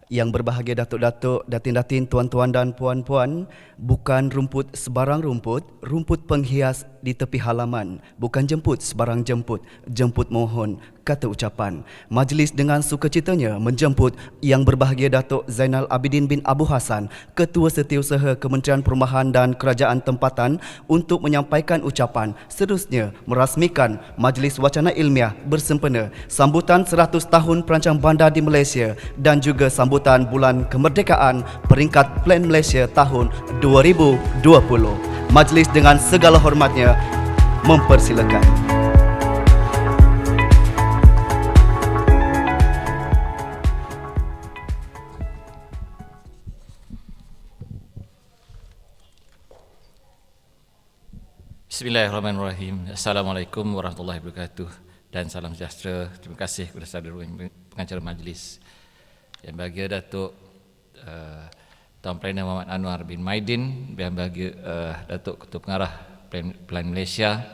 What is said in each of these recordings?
Yang berbahagia datuk-datuk, datin-datin, tuan-tuan dan puan-puan, bukan rumput sebarang rumput, rumput penghias di tepi halaman, bukan jemput sebarang jemput, jemput mohon, kata ucapan. Majlis dengan sukacitanya menjemput yang berbahagia Datuk Zainal Abidin bin Abu Hassan, Ketua Setiausaha Kementerian Perumahan dan Kerajaan Tempatan untuk menyampaikan ucapan, seterusnya merasmikan Majlis Wacana Ilmiah bersempena sambutan 100 tahun perancang bandar di Malaysia dan juga sambutan Bulan Kemerdekaan peringkat Plan Malaysia tahun 2020. Majlis dengan segala hormatnya mempersilakan. Bismillahirrahmanirrahim. Assalamualaikum warahmatullahi wabarakatuh dan salam sejahtera. Terima kasih kepada saudara pengacara majlis. Yang bahagia Datuk Tuan Perdana Muhammad Anwar bin Maidin, yang bahagia Datuk Ketua Pengarah Plan Malaysia,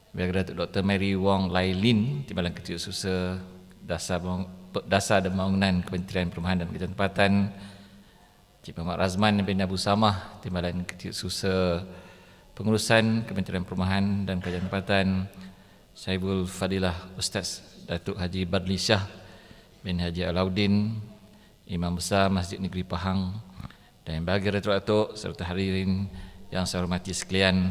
yang bahagia Datuk Dr. Mary Wong Lai Lin, Timbalan Ketiausaha Dasar dan Bangunan Kementerian Perumahan dan Kerajaan Tempatan, Cik Muhammad Razman bin Abu Samah, Timbalan Ketiausaha Pengurusan Kementerian Perumahan dan Kerajaan Tempatan, Saibul Fadilah Ustaz Datuk Haji Badli Shah bin Haji Alauddin, Imam Besar Masjid Negeri Pahang, dan yang bahagia Datuk-Datuk serta hadirin yang saya hormati sekalian.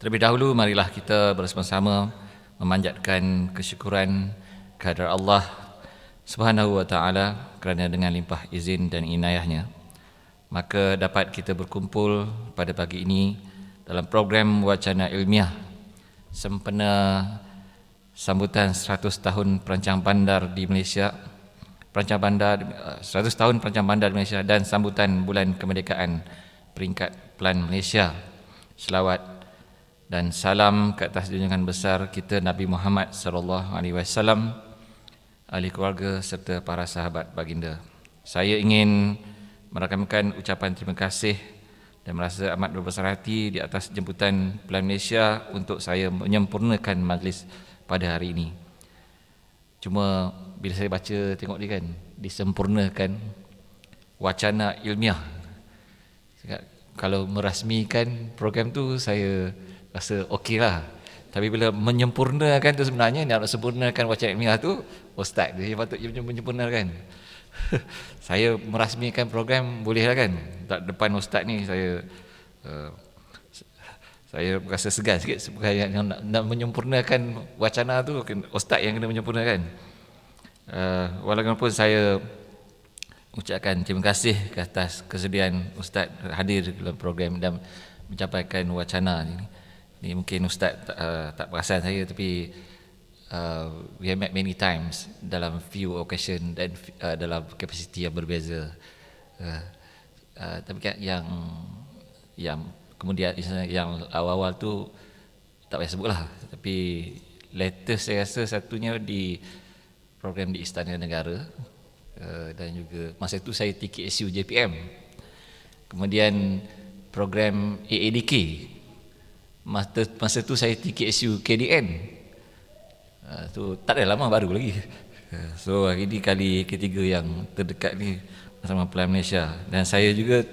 Terlebih dahulu marilah kita bersama-sama memanjatkan kesyukuran kehadrat Allah Subhanahu wa taala kerana dengan limpah izin dan inayahnya maka dapat kita berkumpul pada pagi ini dalam program wacana ilmiah sempena sambutan 100 tahun perancang bandar di Malaysia, 100 tahun perancang bandar di Malaysia dan sambutan Bulan Kemerdekaan peringkat Plan Malaysia. Selawat dan salam ke atas junjungan besar kita Nabi Muhammad sallallahu alaihi wasallam, ahli keluarga serta para sahabat baginda. Saya ingin merakamkan ucapan terima kasih dan merasa amat berbesar hati di atas jemputan Plan Malaysia untuk saya menyempurnakan majlis pada hari ini. Cuma bila saya baca tengok dia kan, disempurnakan wacana ilmiah. Kalau merasmikan program tu saya rasa okey lah. Tapi bila menyempurnakan tu sebenarnya nak sempurnakan wacana ilmiah tu, ustaz dia patut menyempurnakan. Saya merasmikan program bolehlah kan. Depan ustaz ni saya rasa segan sikit sebab nak menyempurnakan wacana tu ustaz yang kena menyempurnakan. Walaupun saya ucapkan terima kasih ke atas kesediaan ustaz hadir dalam program dan menyampaikan wacana ni. Ni mungkin ustaz tak perasan saya, tapi we have met many times dalam few occasion dan dalam kapasiti yang berbeza. Tapi kan yang kemudian yang awal-awal tu tak payah sebutlah. Tapi latest saya rasa satunya di program di Istana Negara, dan juga masa itu saya TKSU JPM. Kemudian program AADK. Masa itu saya TKSU KDN. Tu tak ada lama, baru lagi. So ini kali ketiga yang terdekat ni bersama Plan Malaysia, dan saya juga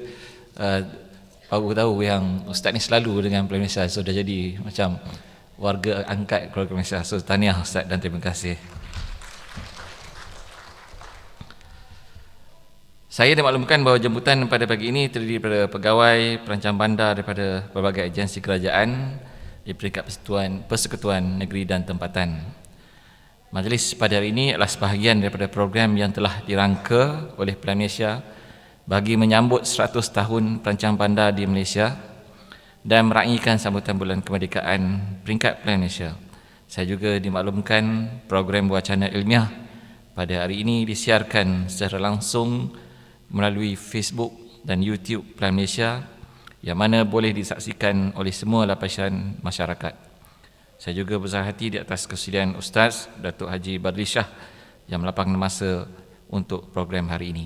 baru tahu yang ustaz ni selalu dengan Plan Malaysia, so dah jadi macam warga angkat keluarga Malaysia. So tahniah ustaz dan terima kasih. Saya dimaklumkan bahawa jemputan pada pagi ini terdiri daripada pegawai perancang bandar daripada berbagai agensi kerajaan di peringkat Persekutuan Negeri dan Tempatan. Majlis pada hari ini adalah sebahagian daripada program yang telah dirangka oleh Plan Malaysia bagi menyambut 100 tahun perancang bandar di Malaysia dan meraihkan sambutan Bulan Kemerdekaan peringkat Plan Malaysia. Saya juga dimaklumkan program wacana ilmiah pada hari ini disiarkan secara langsung melalui Facebook dan YouTube Plan Malaysia yang mana boleh disaksikan oleh semua lapisan masyarakat. Saya juga besar hati di atas kesediaan Ustaz Datuk Haji Badli Shah yang melapangkan masa untuk program hari ini.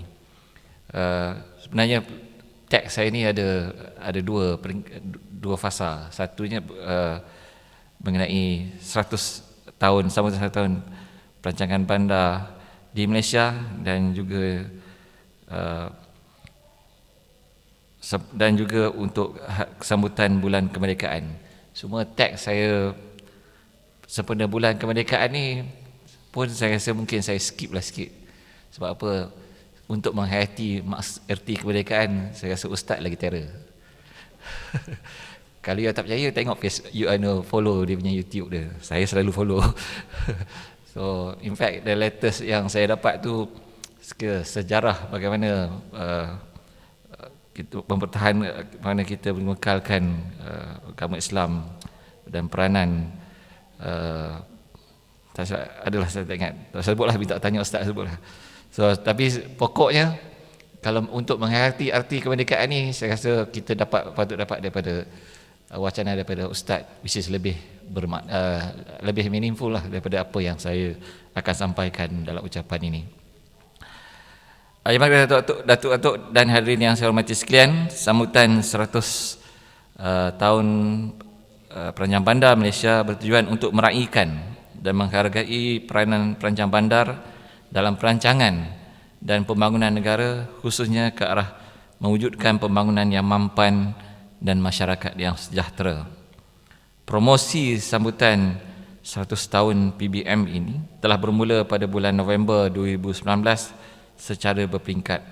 Sebenarnya teks saya ni ada dua fasa. Satunya mengenai 100 tahun, sambutan 100 tahun perancangan bandar di Malaysia dan juga untuk sambutan bulan kemerdekaan. Semua teks saya sempena bulan kemerdekaan ni pun saya rasa mungkin saya skip lah sikit. Sebab apa? Untuk menghayati erti kemerdekaan, saya rasa ustaz lagi terror. Kalau you tak percaya, tengok follow dia punya YouTube dia. Saya selalu follow. So in fact the latest yang saya dapat tu sejarah bagaimana kita bagaimana kita mengekalkan agama Islam dan peranan adalah saya tak ingat. Tak sebutlah, minta tanya ustaz sebutlah. So tapi pokoknya kalau untuk menghayati arti kemerdekaan ni, saya rasa kita patut dapat daripada wacana daripada ustaz, which is lebih meaningful lah daripada apa yang saya akan sampaikan dalam ucapan ini. Datuk-datuk dan hadirin yang saya hormati sekalian, sambutan 100 tahun Perancang Bandar Malaysia bertujuan untuk meraihkan dan menghargai peranan perancang bandar dalam perancangan dan pembangunan negara, khususnya ke arah mewujudkan pembangunan yang mampan dan masyarakat yang sejahtera. Promosi sambutan 100 tahun PBM ini telah bermula pada bulan November 2019 secara berperingkat.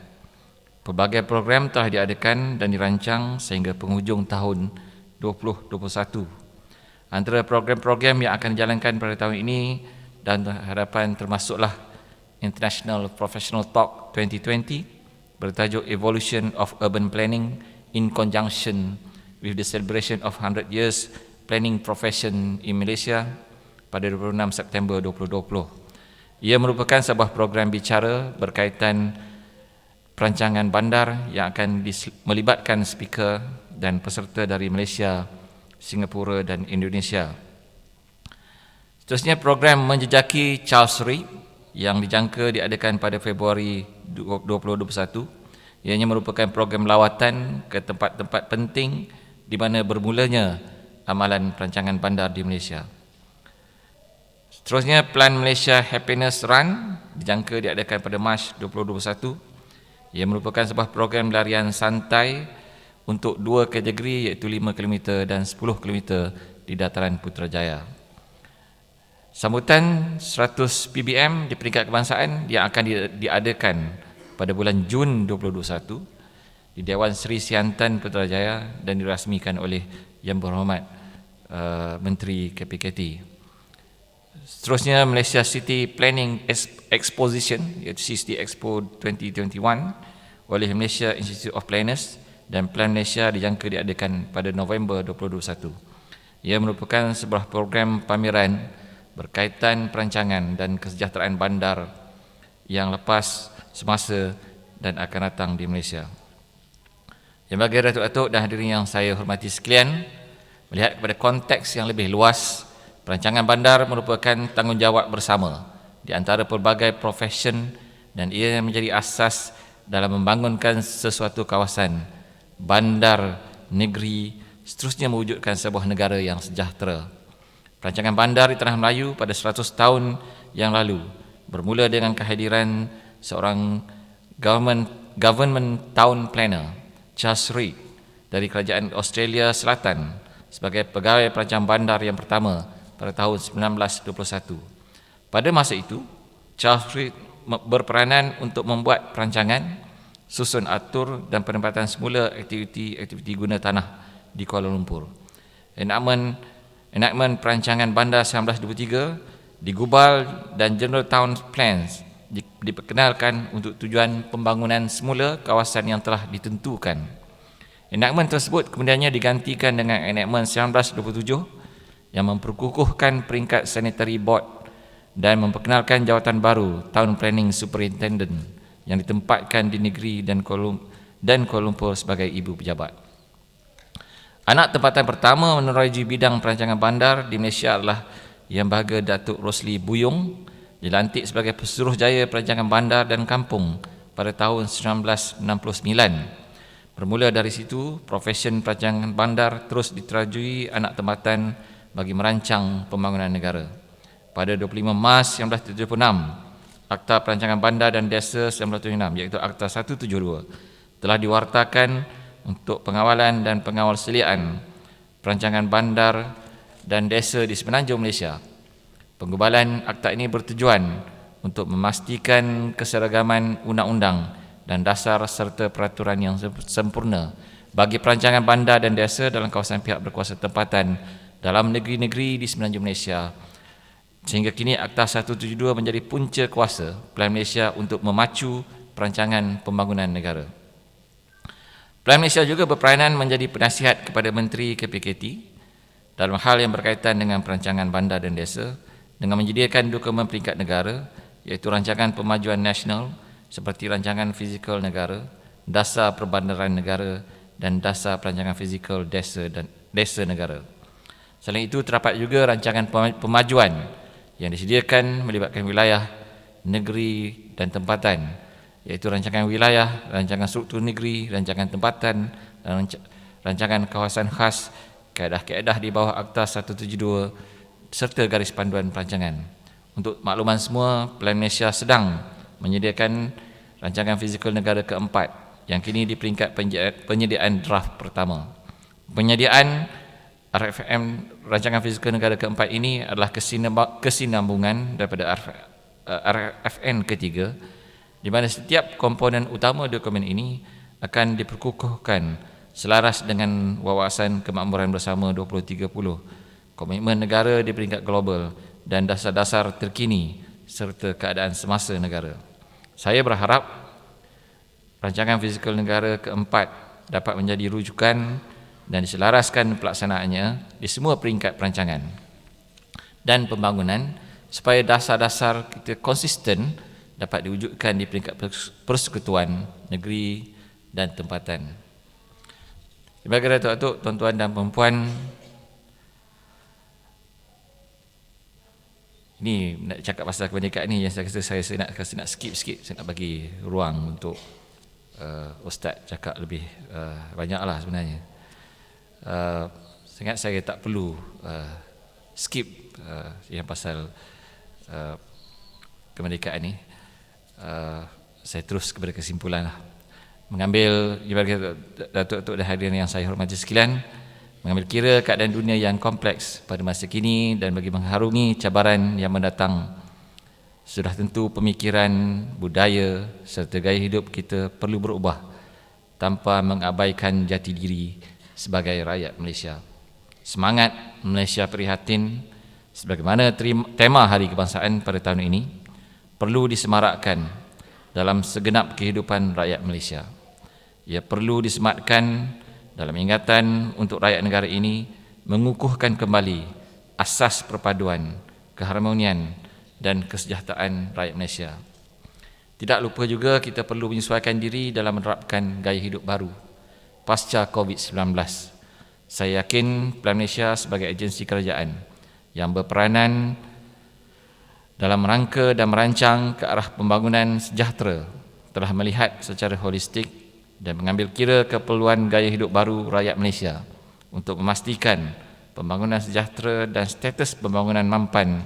Pelbagai program telah diadakan dan dirancang sehingga penghujung tahun 2021. Antara program-program yang akan dijalankan pada tahun ini dan harapan termasuklah International Professional Talk 2020 bertajuk Evolution of Urban Planning in conjunction with the celebration of 100 years planning profession in Malaysia pada 26 September 2020. Ia merupakan sebuah program bicara berkaitan perancangan bandar yang akan melibatkan speaker dan peserta dari Malaysia, Singapura dan Indonesia. Seterusnya, program menjejaki Charles Reid yang dijangka diadakan pada Februari 2021. Ianya merupakan program lawatan ke tempat-tempat penting di mana bermulanya amalan perancangan bandar di Malaysia. Seterusnya, Plan Malaysia Happiness Run dijangka diadakan pada Mac 2021. Ia merupakan sebuah program larian santai untuk dua kategori, iaitu 5 km dan 10 km di dataran Putrajaya. Sambutan 100 PBM di peringkat kebangsaan yang akan diadakan pada bulan Jun 2021 di Dewan Seri Siantan Putrajaya dan dirasmikan oleh Yang Berhormat Menteri KPKT. Seterusnya, Malaysia City Planning Exposition, iaitu CISTI Expo 2021 oleh Malaysia Institute of Planners dan Plan Malaysia dijangka diadakan pada November 2021. Ia merupakan sebuah program pameran berkaitan perancangan dan kesejahteraan bandar yang lepas, semasa dan akan datang di Malaysia. Yang bagi datuk-datuk dan hadirin yang saya hormati sekalian, melihat kepada konteks yang lebih luas, perancangan bandar merupakan tanggungjawab bersama di antara pelbagai profesion dan ia menjadi asas dalam membangunkan sesuatu kawasan, bandar, negeri, seterusnya mewujudkan sebuah negara yang sejahtera. Perancangan bandar di Tanah Melayu pada 100 tahun yang lalu bermula dengan kehadiran seorang government town planner, Charles Reid, dari kerajaan Australia Selatan sebagai pegawai perancang bandar yang pertama pada tahun 1921. Pada masa itu, Charles Reid berperanan untuk membuat perancangan, susun atur dan penempatan semula aktiviti guna tanah di Kuala Lumpur. Enactment perancangan bandar 1923 digubal dan General Town Plans diperkenalkan untuk tujuan pembangunan semula kawasan yang telah ditentukan. Enactment tersebut kemudiannya digantikan dengan Enactment 1927 yang memperkukuhkan peringkat Sanitary Board dan memperkenalkan jawatan baru Town Planning Superintendent yang ditempatkan di negeri dan Kuala Lumpur sebagai ibu pejabat. Anak tempatan pertama meneroji bidang perancangan bandar di Malaysia adalah Yang Berharga Datuk Rosli Buyung, dilantik sebagai Pesuruhjaya Perancangan Bandar dan Kampung pada tahun 1969. Bermula dari situ, profesion perancangan bandar terus diterajui anak tempatan bagi merancang pembangunan negara. Pada 25 Mac 1976, Akta Perancangan Bandar dan Desa 1976 iaitu Akta 172 telah diwartakan untuk pengawalan dan pengawal seliaan perancangan bandar dan desa di semenanjung Malaysia. Penggubalan akta ini bertujuan untuk memastikan keseragaman undang-undang dan dasar serta peraturan yang sempurna bagi perancangan bandar dan desa dalam kawasan pihak berkuasa tempatan dalam negeri-negeri di semenanjung Malaysia. Sehingga kini Akta 172 menjadi punca kuasa Plan Malaysia untuk memacu perancangan pembangunan negara. Plan Malaysia juga berperanan menjadi penasihat kepada Menteri KPKT dalam hal yang berkaitan dengan perancangan bandar dan desa dengan menyediakan dokumen peringkat negara iaitu rancangan pemajuan nasional seperti rancangan fizikal negara, dasar perbandaran negara dan dasar perancangan fizikal desa dan desa negara. Selain itu terdapat juga rancangan pemajuan yang disediakan melibatkan wilayah, negeri dan tempatan iaitu rancangan wilayah, rancangan struktur negeri, rancangan tempatan dan rancangan kawasan khas, kaedah-kaedah di bawah Akta 172 serta garis panduan perancangan. Untuk makluman semua, Plan Malaysia sedang menyediakan rancangan fizikal negara keempat yang kini di peringkat penyediaan draft pertama. Penyediaan RFM rancangan fizikal negara keempat ini adalah kesinambungan daripada RFN ketiga, di mana setiap komponen utama dokumen ini akan diperkukuhkan selaras dengan wawasan kemakmuran bersama 2030, komitmen negara di peringkat global dan dasar-dasar terkini serta keadaan semasa negara. Saya berharap rancangan fizikal negara keempat dapat menjadi rujukan dan diselaraskan pelaksanaannya di semua peringkat perancangan dan pembangunan supaya dasar-dasar kita konsisten dapat diwujudkan di peringkat persekutuan, negeri dan tempatan. Terima kasih Datuk-Datuk, tuan-tuan dan puan-puan. Ini nak cakap pasal kemerdekaan ni yang saya rasa saya nak skip sikit. Saya nak bagi ruang untuk Ustaz cakap lebih banyak lah sebenarnya. Saya ingat saya tak perlu skip yang pasal kemerdekaan ni. Saya terus kepada kesimpulan lah. Mengambil Datuk-Datuk dan hadirin yang saya hormati sekalian, mengambil kira keadaan dunia yang kompleks pada masa kini dan bagi mengharungi cabaran yang mendatang, sudah tentu pemikiran, budaya serta gaya hidup kita perlu berubah tanpa mengabaikan jati diri sebagai rakyat Malaysia. Semangat Malaysia Prihatin sebagaimana tema Hari Kebangsaan pada tahun ini perlu disemarakkan dalam segenap kehidupan rakyat Malaysia. Ia perlu disematkan dalam ingatan untuk rakyat negara ini mengukuhkan kembali asas perpaduan, keharmonian dan kesejahteraan rakyat Malaysia. Tidak lupa juga kita perlu menyesuaikan diri dalam menerapkan gaya hidup baru pasca COVID-19. Saya yakin Plan Malaysia sebagai agensi kerajaan yang berperanan dalam rangka dan merancang ke arah pembangunan sejahtera telah melihat secara holistik dan mengambil kira keperluan gaya hidup baru rakyat Malaysia untuk memastikan pembangunan sejahtera dan status pembangunan mampan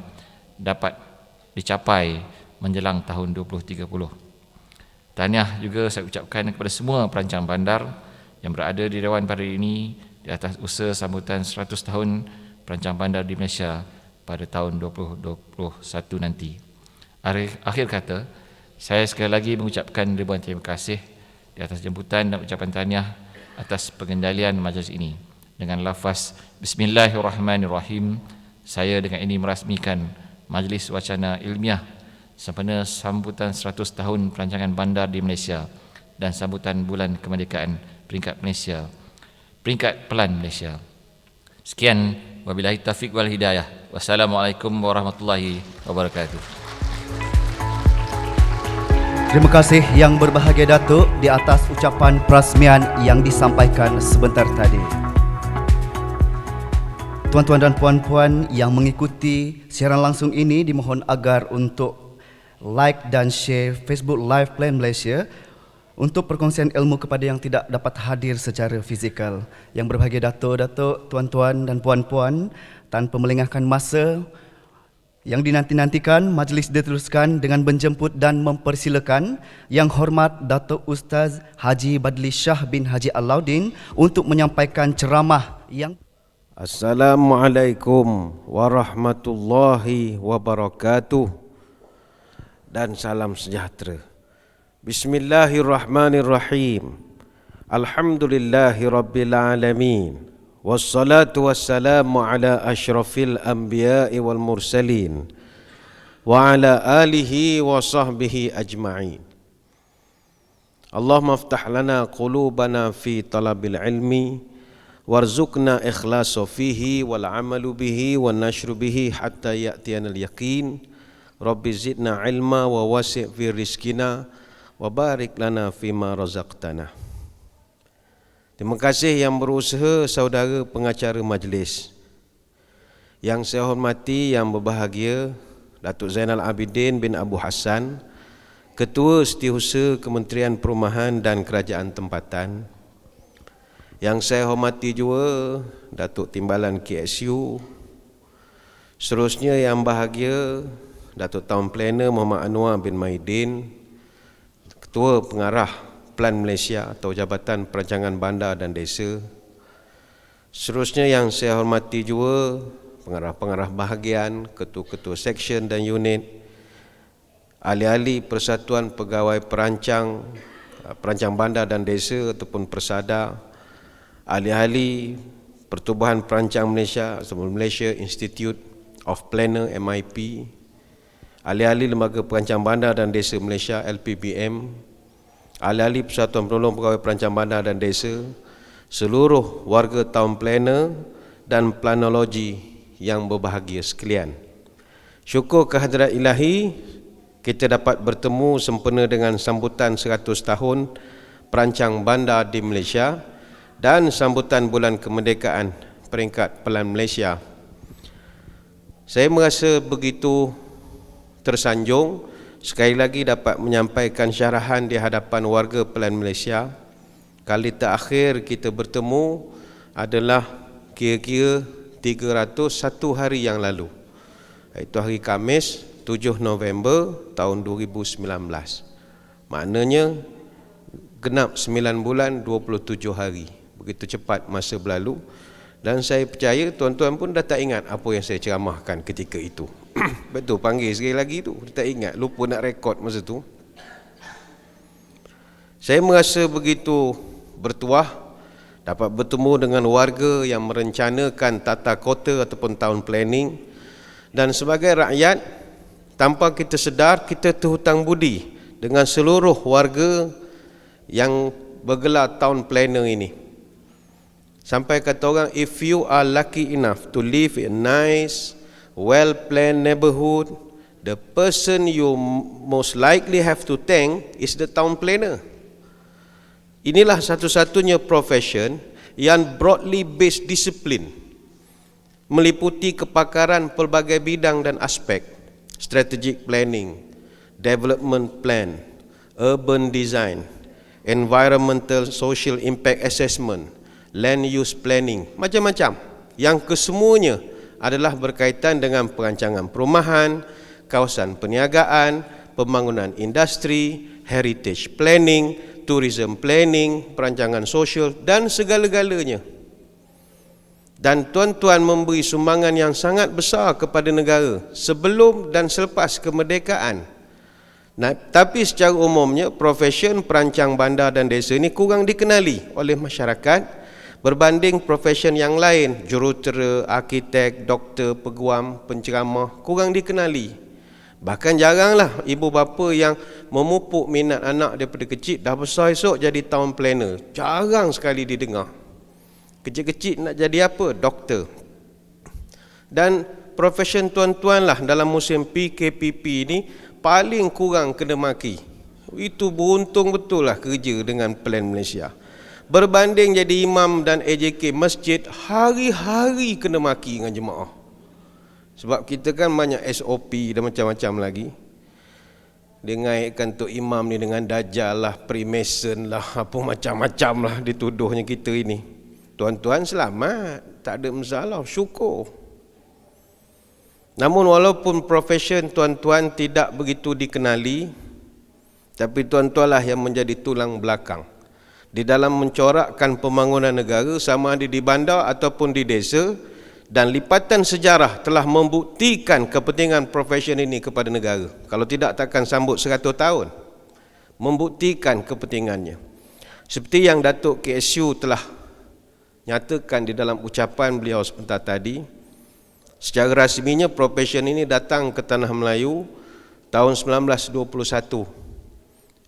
dapat dicapai menjelang tahun 2030. Tahniah juga saya ucapkan kepada semua perancang bandar yang berada di Dewan pada hari ini di atas usaha sambutan 100 tahun perancang bandar di Malaysia pada tahun 2021 nanti. Akhir kata, saya sekali lagi mengucapkan ribuan terima kasih di atas jemputan dan ucapan tahniah atas pengendalian majlis ini. Dengan lafaz Bismillahirrahmanirrahim, saya dengan ini merasmikan Majlis Wacana Ilmiah sempena sambutan 100 tahun perancangan bandar di Malaysia dan sambutan Bulan Kemerdekaan Peringkat Malaysia, Peringkat Pelan Malaysia. Sekian, wabillahi taufiq wal hidayah. Wassalamualaikum warahmatullahi wabarakatuh. Terima kasih yang berbahagia Datuk di atas ucapan perasmian yang disampaikan sebentar tadi. Tuan-tuan dan puan-puan yang mengikuti siaran langsung ini dimohon agar untuk like dan share Facebook Live Plan Malaysia untuk perkongsian ilmu kepada yang tidak dapat hadir secara fizikal. Yang berbahagia Datuk, tuan-tuan dan puan-puan, tanpa melengahkan masa, Yang dinanti-nantikan, majlis diteruskan dengan menjemput dan mempersilakan Yang Hormat Datuk Ustaz Haji Badli Shah bin Haji Alauddin untuk menyampaikan ceramah yang Assalamualaikum warahmatullahi wabarakatuh dan salam sejahtera. Bismillahirrahmanirrahim. Alhamdulillahi rabbil alamin. Wassalatu wassalamu ala asyrafil anbiya'i wal mursalin wa ala alihi wa sahbihi ajma'in. Allahumma aftah lana qulubana fi talabil ilmi warzuqna ikhlasa fihi wal amalu bihi wan nashru bihi hatta ya'tiyana al yaqin. Rabbi zidna ilma wa wasi' fi rizkina wa barik lana fima razaqtana. Terima kasih yang berusaha saudara pengacara majlis. Yang saya hormati, yang berbahagia Datuk Zainal Abidin bin Abu Hassan, Ketua Setiausaha Kementerian Perumahan dan Kerajaan Tempatan. Yang saya hormati juga Datuk Timbalan KSU. Seterusnya yang bahagia Datuk Town Planner Muhammad Anwar bin Maidin, Ketua Pengarah Plan Malaysia atau Jabatan Perancangan Bandar dan Desa. Seterusnya yang saya hormati juga pengarah-pengarah bahagian, ketua-ketua seksyen dan unit, ahli-ahli Persatuan Pegawai Perancang Bandar dan Desa ataupun Persada, ahli-ahli Pertubuhan Perancang Malaysia atau Malaysia Institute of Planner MIP, ahli-ahli Lembaga Perancang Bandar dan Desa Malaysia LPBM, ahli-ahli Persatuan Penolong Pegawai Perancang Bandar dan Desa, seluruh warga Town Planner dan Planologi yang berbahagia sekalian. Syukur kehadrat ilahi, kita dapat bertemu sempena dengan sambutan 100 tahun Perancang Bandar di Malaysia dan sambutan Bulan Kemerdekaan peringkat Pelan Malaysia. Saya merasa begitu tersanjung sekali lagi dapat menyampaikan syarahan di hadapan warga Pelan Malaysia. Kali terakhir kita bertemu adalah kira-kira 301 hari yang lalu, iaitu hari Khamis 7 November tahun 2019. Maknanya genap 9 bulan 27 hari. Begitu cepat masa berlalu. Dan saya percaya tuan-tuan pun dah tak ingat apa yang saya ceramahkan ketika itu. Betul, panggil sekali lagi tu, tak ingat, lupa nak rekod masa tu. Saya merasa begitu bertuah dapat bertemu dengan warga yang merencanakan tata kota ataupun town planning, dan sebagai rakyat tanpa kita sedar kita terhutang budi dengan seluruh warga yang bergelar town planner ini. Sampai kata orang, if you are lucky enough to live in a nice, well-planned neighborhood, the person you most likely have to thank is the town planner. Inilah satu-satunya profession yang broadly based disiplin, meliputi kepakaran pelbagai bidang dan aspek: strategic planning, development plan, urban design, environmental social impact assessment, land use planning, macam-macam, yang kesemuanya adalah berkaitan dengan perancangan perumahan, kawasan perniagaan, pembangunan industri, heritage planning, tourism planning, perancangan sosial dan segala-galanya. Dan tuan-tuan memberi sumbangan yang sangat besar kepada negara sebelum dan selepas kemerdekaan. Tapi secara umumnya profession perancang bandar dan desa ini kurang dikenali oleh masyarakat berbanding profession yang lain, jurutera, arkitek, doktor, peguam, penceramah, kurang dikenali. Bahkan jaranglah ibu bapa yang memupuk minat anak daripada kecil, dah besar esok jadi town planner. Jarang sekali didengar. Kecil-kecil nak jadi apa? Doktor. Dan profession tuan-tuan lah dalam musim PKPP ni paling kurang kena maki. Itu beruntung betul lah kerja dengan Plan Malaysia. Berbanding jadi imam dan AJK masjid, hari-hari kena maki dengan jemaah. Sebab kita kan banyak SOP dan macam-macam lagi. Dia ngaitkan tu imam ni dengan dajjal lah, Freemason lah, apa macam-macam lah dituduhnya kita ini. Tuan-tuan selamat, tak ada masalah, syukur. Namun walaupun profession tuan-tuan tidak begitu dikenali, tapi tuan-tuanlah yang menjadi tulang belakang di dalam mencorakkan pembangunan negara, sama ada di bandar ataupun di desa, dan lipatan sejarah telah membuktikan kepentingan profession ini kepada negara. Kalau tidak, takkan sambut 100 tahun. Membuktikan kepentingannya. Seperti yang Datuk KSU telah nyatakan di dalam ucapan beliau sebentar tadi, secara rasminya profession ini datang ke Tanah Melayu tahun 1921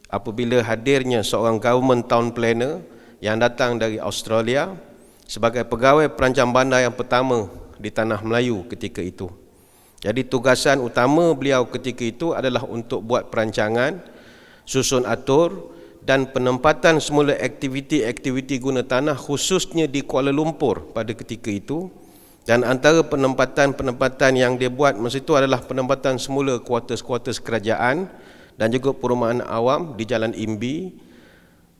apabila hadirnya seorang government town planner yang datang dari Australia sebagai pegawai perancang bandar yang pertama di Tanah Melayu ketika itu. Jadi tugasan utama beliau ketika itu adalah untuk buat perancangan, susun atur dan penempatan semula aktiviti-aktiviti guna tanah khususnya di Kuala Lumpur pada ketika itu. Dan antara penempatan-penempatan yang dia buat masa itu adalah penempatan semula kuartus-kuartus kerajaan dan juga perumahan awam di Jalan Imbi.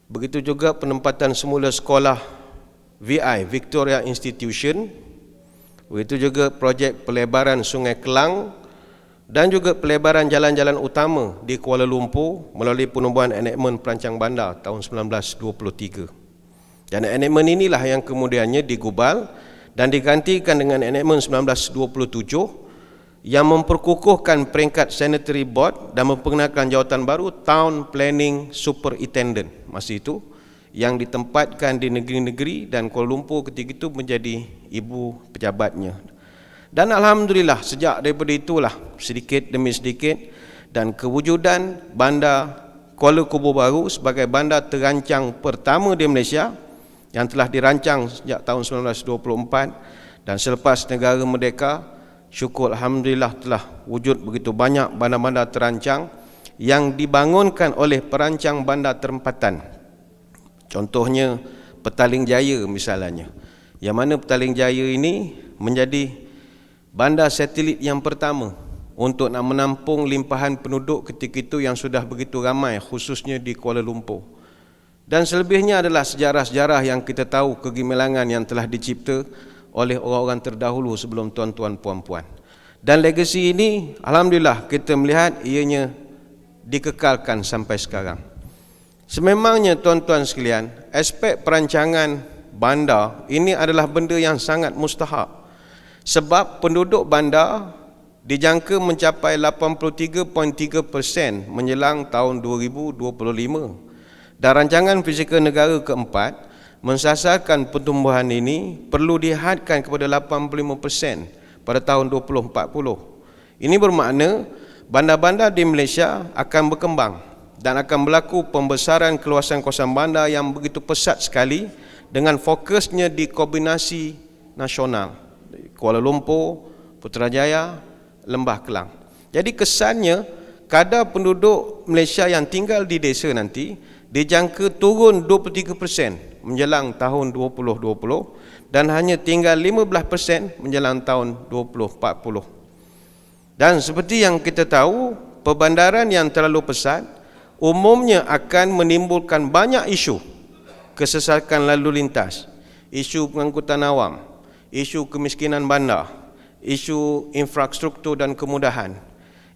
Begitu juga penempatan semula sekolah VI, Victoria Institution. Begitu juga projek pelebaran Sungai Kelang dan juga pelebaran jalan-jalan utama di Kuala Lumpur melalui penubuhan enakmen perancang bandar tahun 1923. Dan enakmen inilah yang kemudiannya digubal dan digantikan dengan enakmen 1927 yang memperkukuhkan peringkat Sanitary Board dan memperkenalkan jawatan baru Town Planning Superintendent masa itu, yang ditempatkan di negeri-negeri dan Kuala Lumpur ketika itu menjadi ibu pejabatnya. Dan alhamdulillah sejak daripada itulah sedikit demi sedikit dan kewujudan bandar Kuala Kubur Baru sebagai bandar terancang pertama di Malaysia yang telah dirancang sejak tahun 1924, dan selepas negara merdeka, syukur alhamdulillah telah wujud begitu banyak bandar-bandar terancang yang dibangunkan oleh perancang bandar tempatan. Contohnya Petaling Jaya misalnya, yang mana Petaling Jaya ini menjadi bandar satelit yang pertama untuk nak menampung limpahan penduduk ketika itu yang sudah begitu ramai khususnya di Kuala Lumpur. Dan selebihnya adalah sejarah-sejarah yang kita tahu kegemilangan yang telah dicipta oleh orang-orang terdahulu sebelum tuan-tuan puan-puan. Dan legasi ini alhamdulillah kita melihat ianya dikekalkan sampai sekarang. Sememangnya tuan-tuan sekalian, aspek perancangan bandar ini adalah benda yang sangat mustahak. Sebab penduduk bandar dijangka mencapai 83.3% menjelang tahun 2025. Dan rancangan fizikal negara keempat mensasarkan pertumbuhan ini perlu dihadkan kepada 85% pada tahun 2040. Ini bermakna bandar-bandar di Malaysia akan berkembang dan akan berlaku pembesaran keluasan kawasan bandar yang begitu pesat sekali dengan fokusnya di kombinasi nasional Kuala Lumpur, Putrajaya, Lembah Kelang. Jadi kesannya kadar penduduk Malaysia yang tinggal di desa nanti dijangka turun 23% menjelang tahun 2020 dan hanya tinggal 15% menjelang tahun 2040. Dan seperti yang kita tahu, perbandaran yang terlalu pesat umumnya akan menimbulkan banyak isu kesesakan lalu lintas, isu pengangkutan awam, isu kemiskinan bandar, isu infrastruktur dan kemudahan,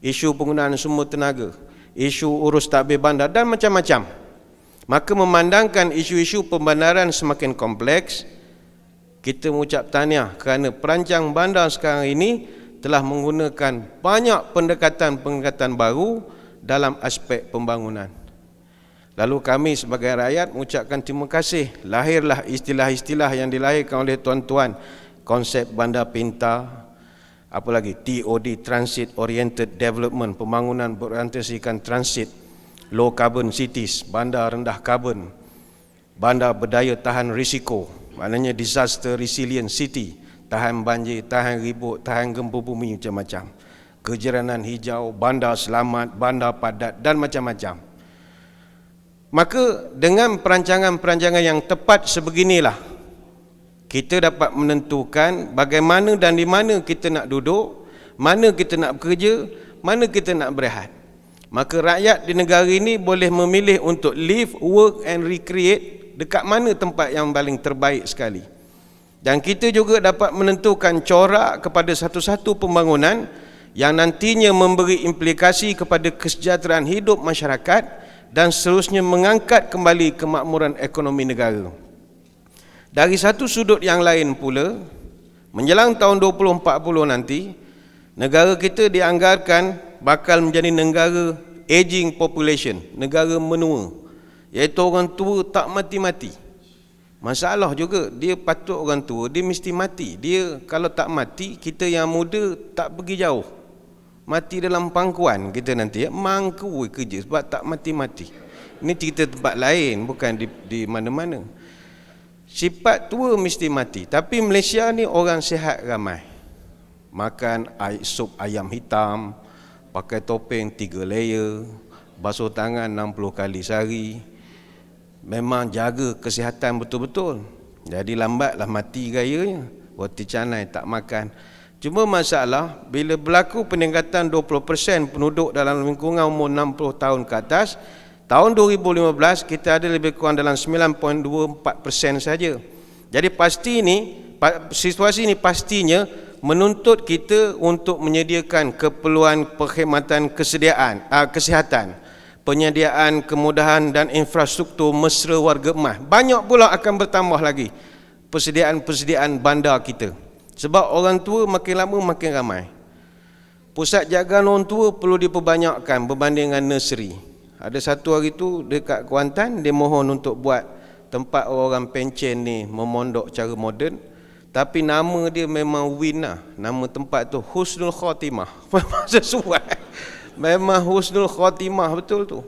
isu penggunaan sumber tenaga, isu urus tadbir bandar dan macam-macam. Maka memandangkan isu-isu pembandaran semakin kompleks, kita mengucap tahniah kerana perancang bandar sekarang ini telah menggunakan banyak pendekatan-pendekatan baru dalam aspek pembangunan. Lalu kami sebagai rakyat mengucapkan terima kasih, lahirlah istilah-istilah yang dilahirkan oleh tuan-tuan, konsep bandar pintar, apa lagi, TOD, Transit Oriented Development, pembangunan berorientasikan transit, low carbon cities, bandar rendah karbon, bandar berdaya tahan risiko, maknanya disaster resilient city, tahan banjir, tahan ribut, tahan gempa bumi, macam-macam, kejiranan hijau, bandar selamat, bandar padat dan macam-macam. Maka dengan perancangan-perancangan yang tepat sebeginilah kita dapat menentukan bagaimana dan di mana kita nak duduk, mana kita nak bekerja, mana kita nak berehat. Maka rakyat di negara ini boleh memilih untuk live, work and recreate dekat mana tempat yang paling terbaik sekali. Dan kita juga dapat menentukan corak kepada satu-satu pembangunan yang nantinya memberi implikasi kepada kesejahteraan hidup masyarakat dan seterusnya mengangkat kembali kemakmuran ekonomi negara. Dari satu sudut yang lain pula, menjelang tahun 2040 nanti, negara kita dianggarkan bakal menjadi negara aging population, negara menua, iaitu orang tua tak mati-mati. Masalah juga, dia patut orang tua, dia mesti mati. Dia kalau tak mati, kita yang muda tak pergi jauh. Mati dalam pangkuan kita nanti, mangku kerja sebab tak mati-mati. Ini cerita tempat lain, bukan di mana-mana. Sifat tua mesti mati. Tapi Malaysia ni orang sihat ramai. Makan sup ayam hitam, pakai topeng 3 layer, basuh tangan 60 kali sehari. Memang jaga kesihatan betul-betul. Jadi lambatlah mati gayanya. Roti canai tak makan. Cuma masalah bila berlaku peningkatan 20% penduduk dalam lingkungan umur 60 tahun ke atas, tahun 2015 kita ada lebih kurang dalam 9.24% saja. Jadi situasi ini pastinya menuntut kita untuk menyediakan keperluan perkhidmatan kesihatan, penyediaan kemudahan dan infrastruktur mesra warga emas. Banyak pula akan bertambah lagi persediaan bandar kita. Sebab orang tua makin lama makin ramai. Pusat jagaan orang tua perlu diperbanyakkan berbanding dengan nursery. Ada satu hari tu dekat Kuantan, dia mohon untuk buat tempat orang pencen ni memondok cara moden. Tapi nama dia memang win lah. Nama tempat tu Husnul Khotimah. Memang sesuai. Memang Husnul Khotimah betul tu.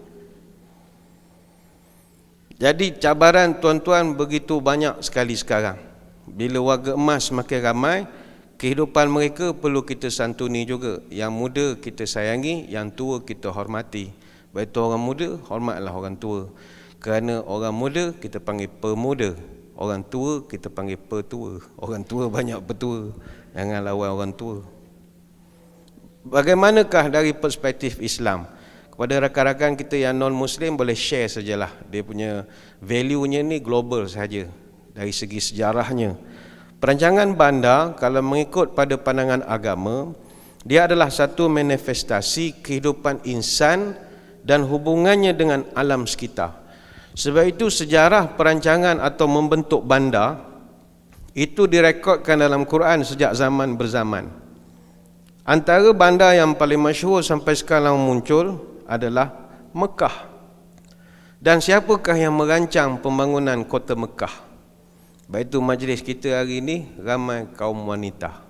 Jadi cabaran tuan-tuan begitu banyak sekali sekarang. Bila warga emas makin ramai, kehidupan mereka perlu kita santuni juga. Yang muda kita sayangi, yang tua kita hormati. Baik itu orang muda, hormatlah orang tua. Kerana orang muda kita panggil pemuda, orang tua kita panggil petua. Orang tua banyak petua, jangan lawan orang tua. Bagaimanakah dari perspektif Islam? Kepada rakan-rakan kita yang non-Muslim boleh share sajalah. Dia punya value-nya ni global saja. Dari segi sejarahnya, perancangan bandar kalau mengikut pada pandangan agama, dia adalah satu manifestasi kehidupan insan dan hubungannya dengan alam sekitar. Sebab itu sejarah perancangan atau membentuk bandar itu direkodkan dalam Quran sejak zaman berzaman. Antara bandar yang paling masyhur sampai sekarang muncul adalah Mekah. Dan siapakah yang merancang pembangunan kota Mekah? Baik itu majlis kita hari ini ramai kaum wanita.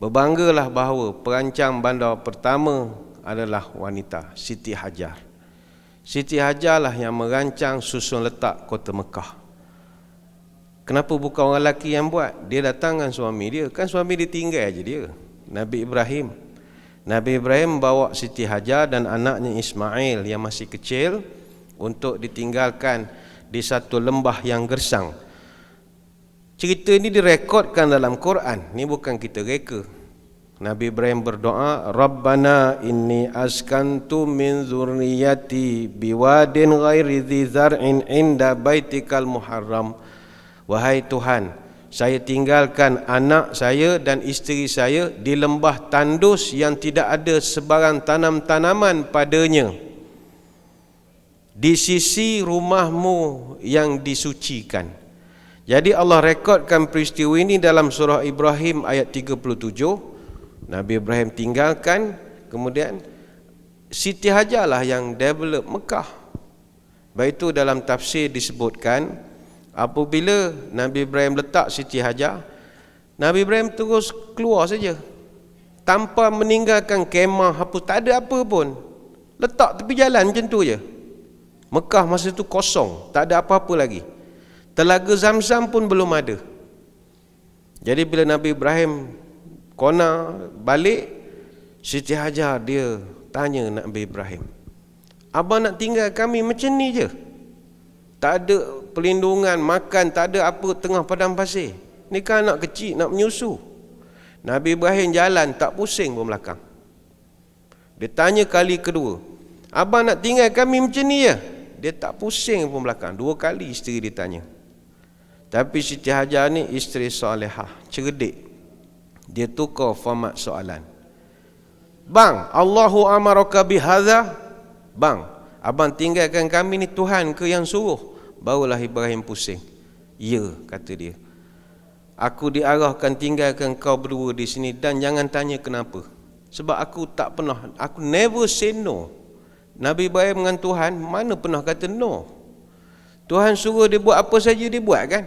Berbanggalah bahawa perancang bandar pertama adalah wanita, Siti Hajar. Siti Hajar lah yang merancang susun letak kota Mekah. Kenapa bukan orang lelaki yang buat? Dia datang dengan suami dia. Kan suami dia tinggal aja dia, Nabi Ibrahim. Nabi Ibrahim bawa Siti Hajar dan anaknya Ismail yang masih kecil untuk ditinggalkan di satu lembah yang gersang. Cerita ini direkodkan dalam Quran. Ini bukan kita reka. Nabi Ibrahim berdoa, Rabbana inni askantu min zurriyati biwadin ghairi dhi zar'in inda baitikal muharram. Wahai Tuhan, saya tinggalkan anak saya dan isteri saya di lembah tandus yang tidak ada sebarang tanam-tanaman padanya, di sisi rumahmu yang disucikan. Jadi Allah rekodkan peristiwa ini dalam surah Ibrahim ayat 37. Nabi Ibrahim tinggalkan, kemudian Siti Hajar lah yang develop Mekah. Baik itu dalam tafsir disebutkan, apabila Nabi Ibrahim letak Siti Hajar, Nabi Ibrahim terus keluar saja tanpa meninggalkan kemah apa, tak ada apa pun. Letak tepi jalan macam tu je. Mekah masa tu kosong, tak ada apa-apa lagi. Telaga Zam-Zam pun belum ada. Jadi bila Nabi Ibrahim kona balik, Siti Hajar dia tanya Nabi Ibrahim, abang nak tinggal kami macam ni je? Tak ada perlindungan, makan, tak ada apa, tengah padang pasir. Ni kan anak kecil nak menyusu. Nabi Ibrahim jalan tak pusing pun belakang. Dia tanya kali kedua, abang nak tinggal kami macam ni je? Dia tak pusing pun belakang. 2 kali isteri dia tanya. Tapi Siti Hajar ni isteri solehah, cerdik. Dia tukar format soalan. Bang, Allahu amaraka bihadza? Bang, abang tinggalkan kami ni Tuhan ke yang suruh? Barulah Ibrahim pusing. Ya, kata dia. Aku diarahkan tinggalkan kau berdua di sini dan jangan tanya kenapa. Sebab aku tak pernah, aku never say no. Nabi Ibrahim dengan Tuhan mana pernah kata no. Tuhan suruh dia buat apa saja dia buat kan.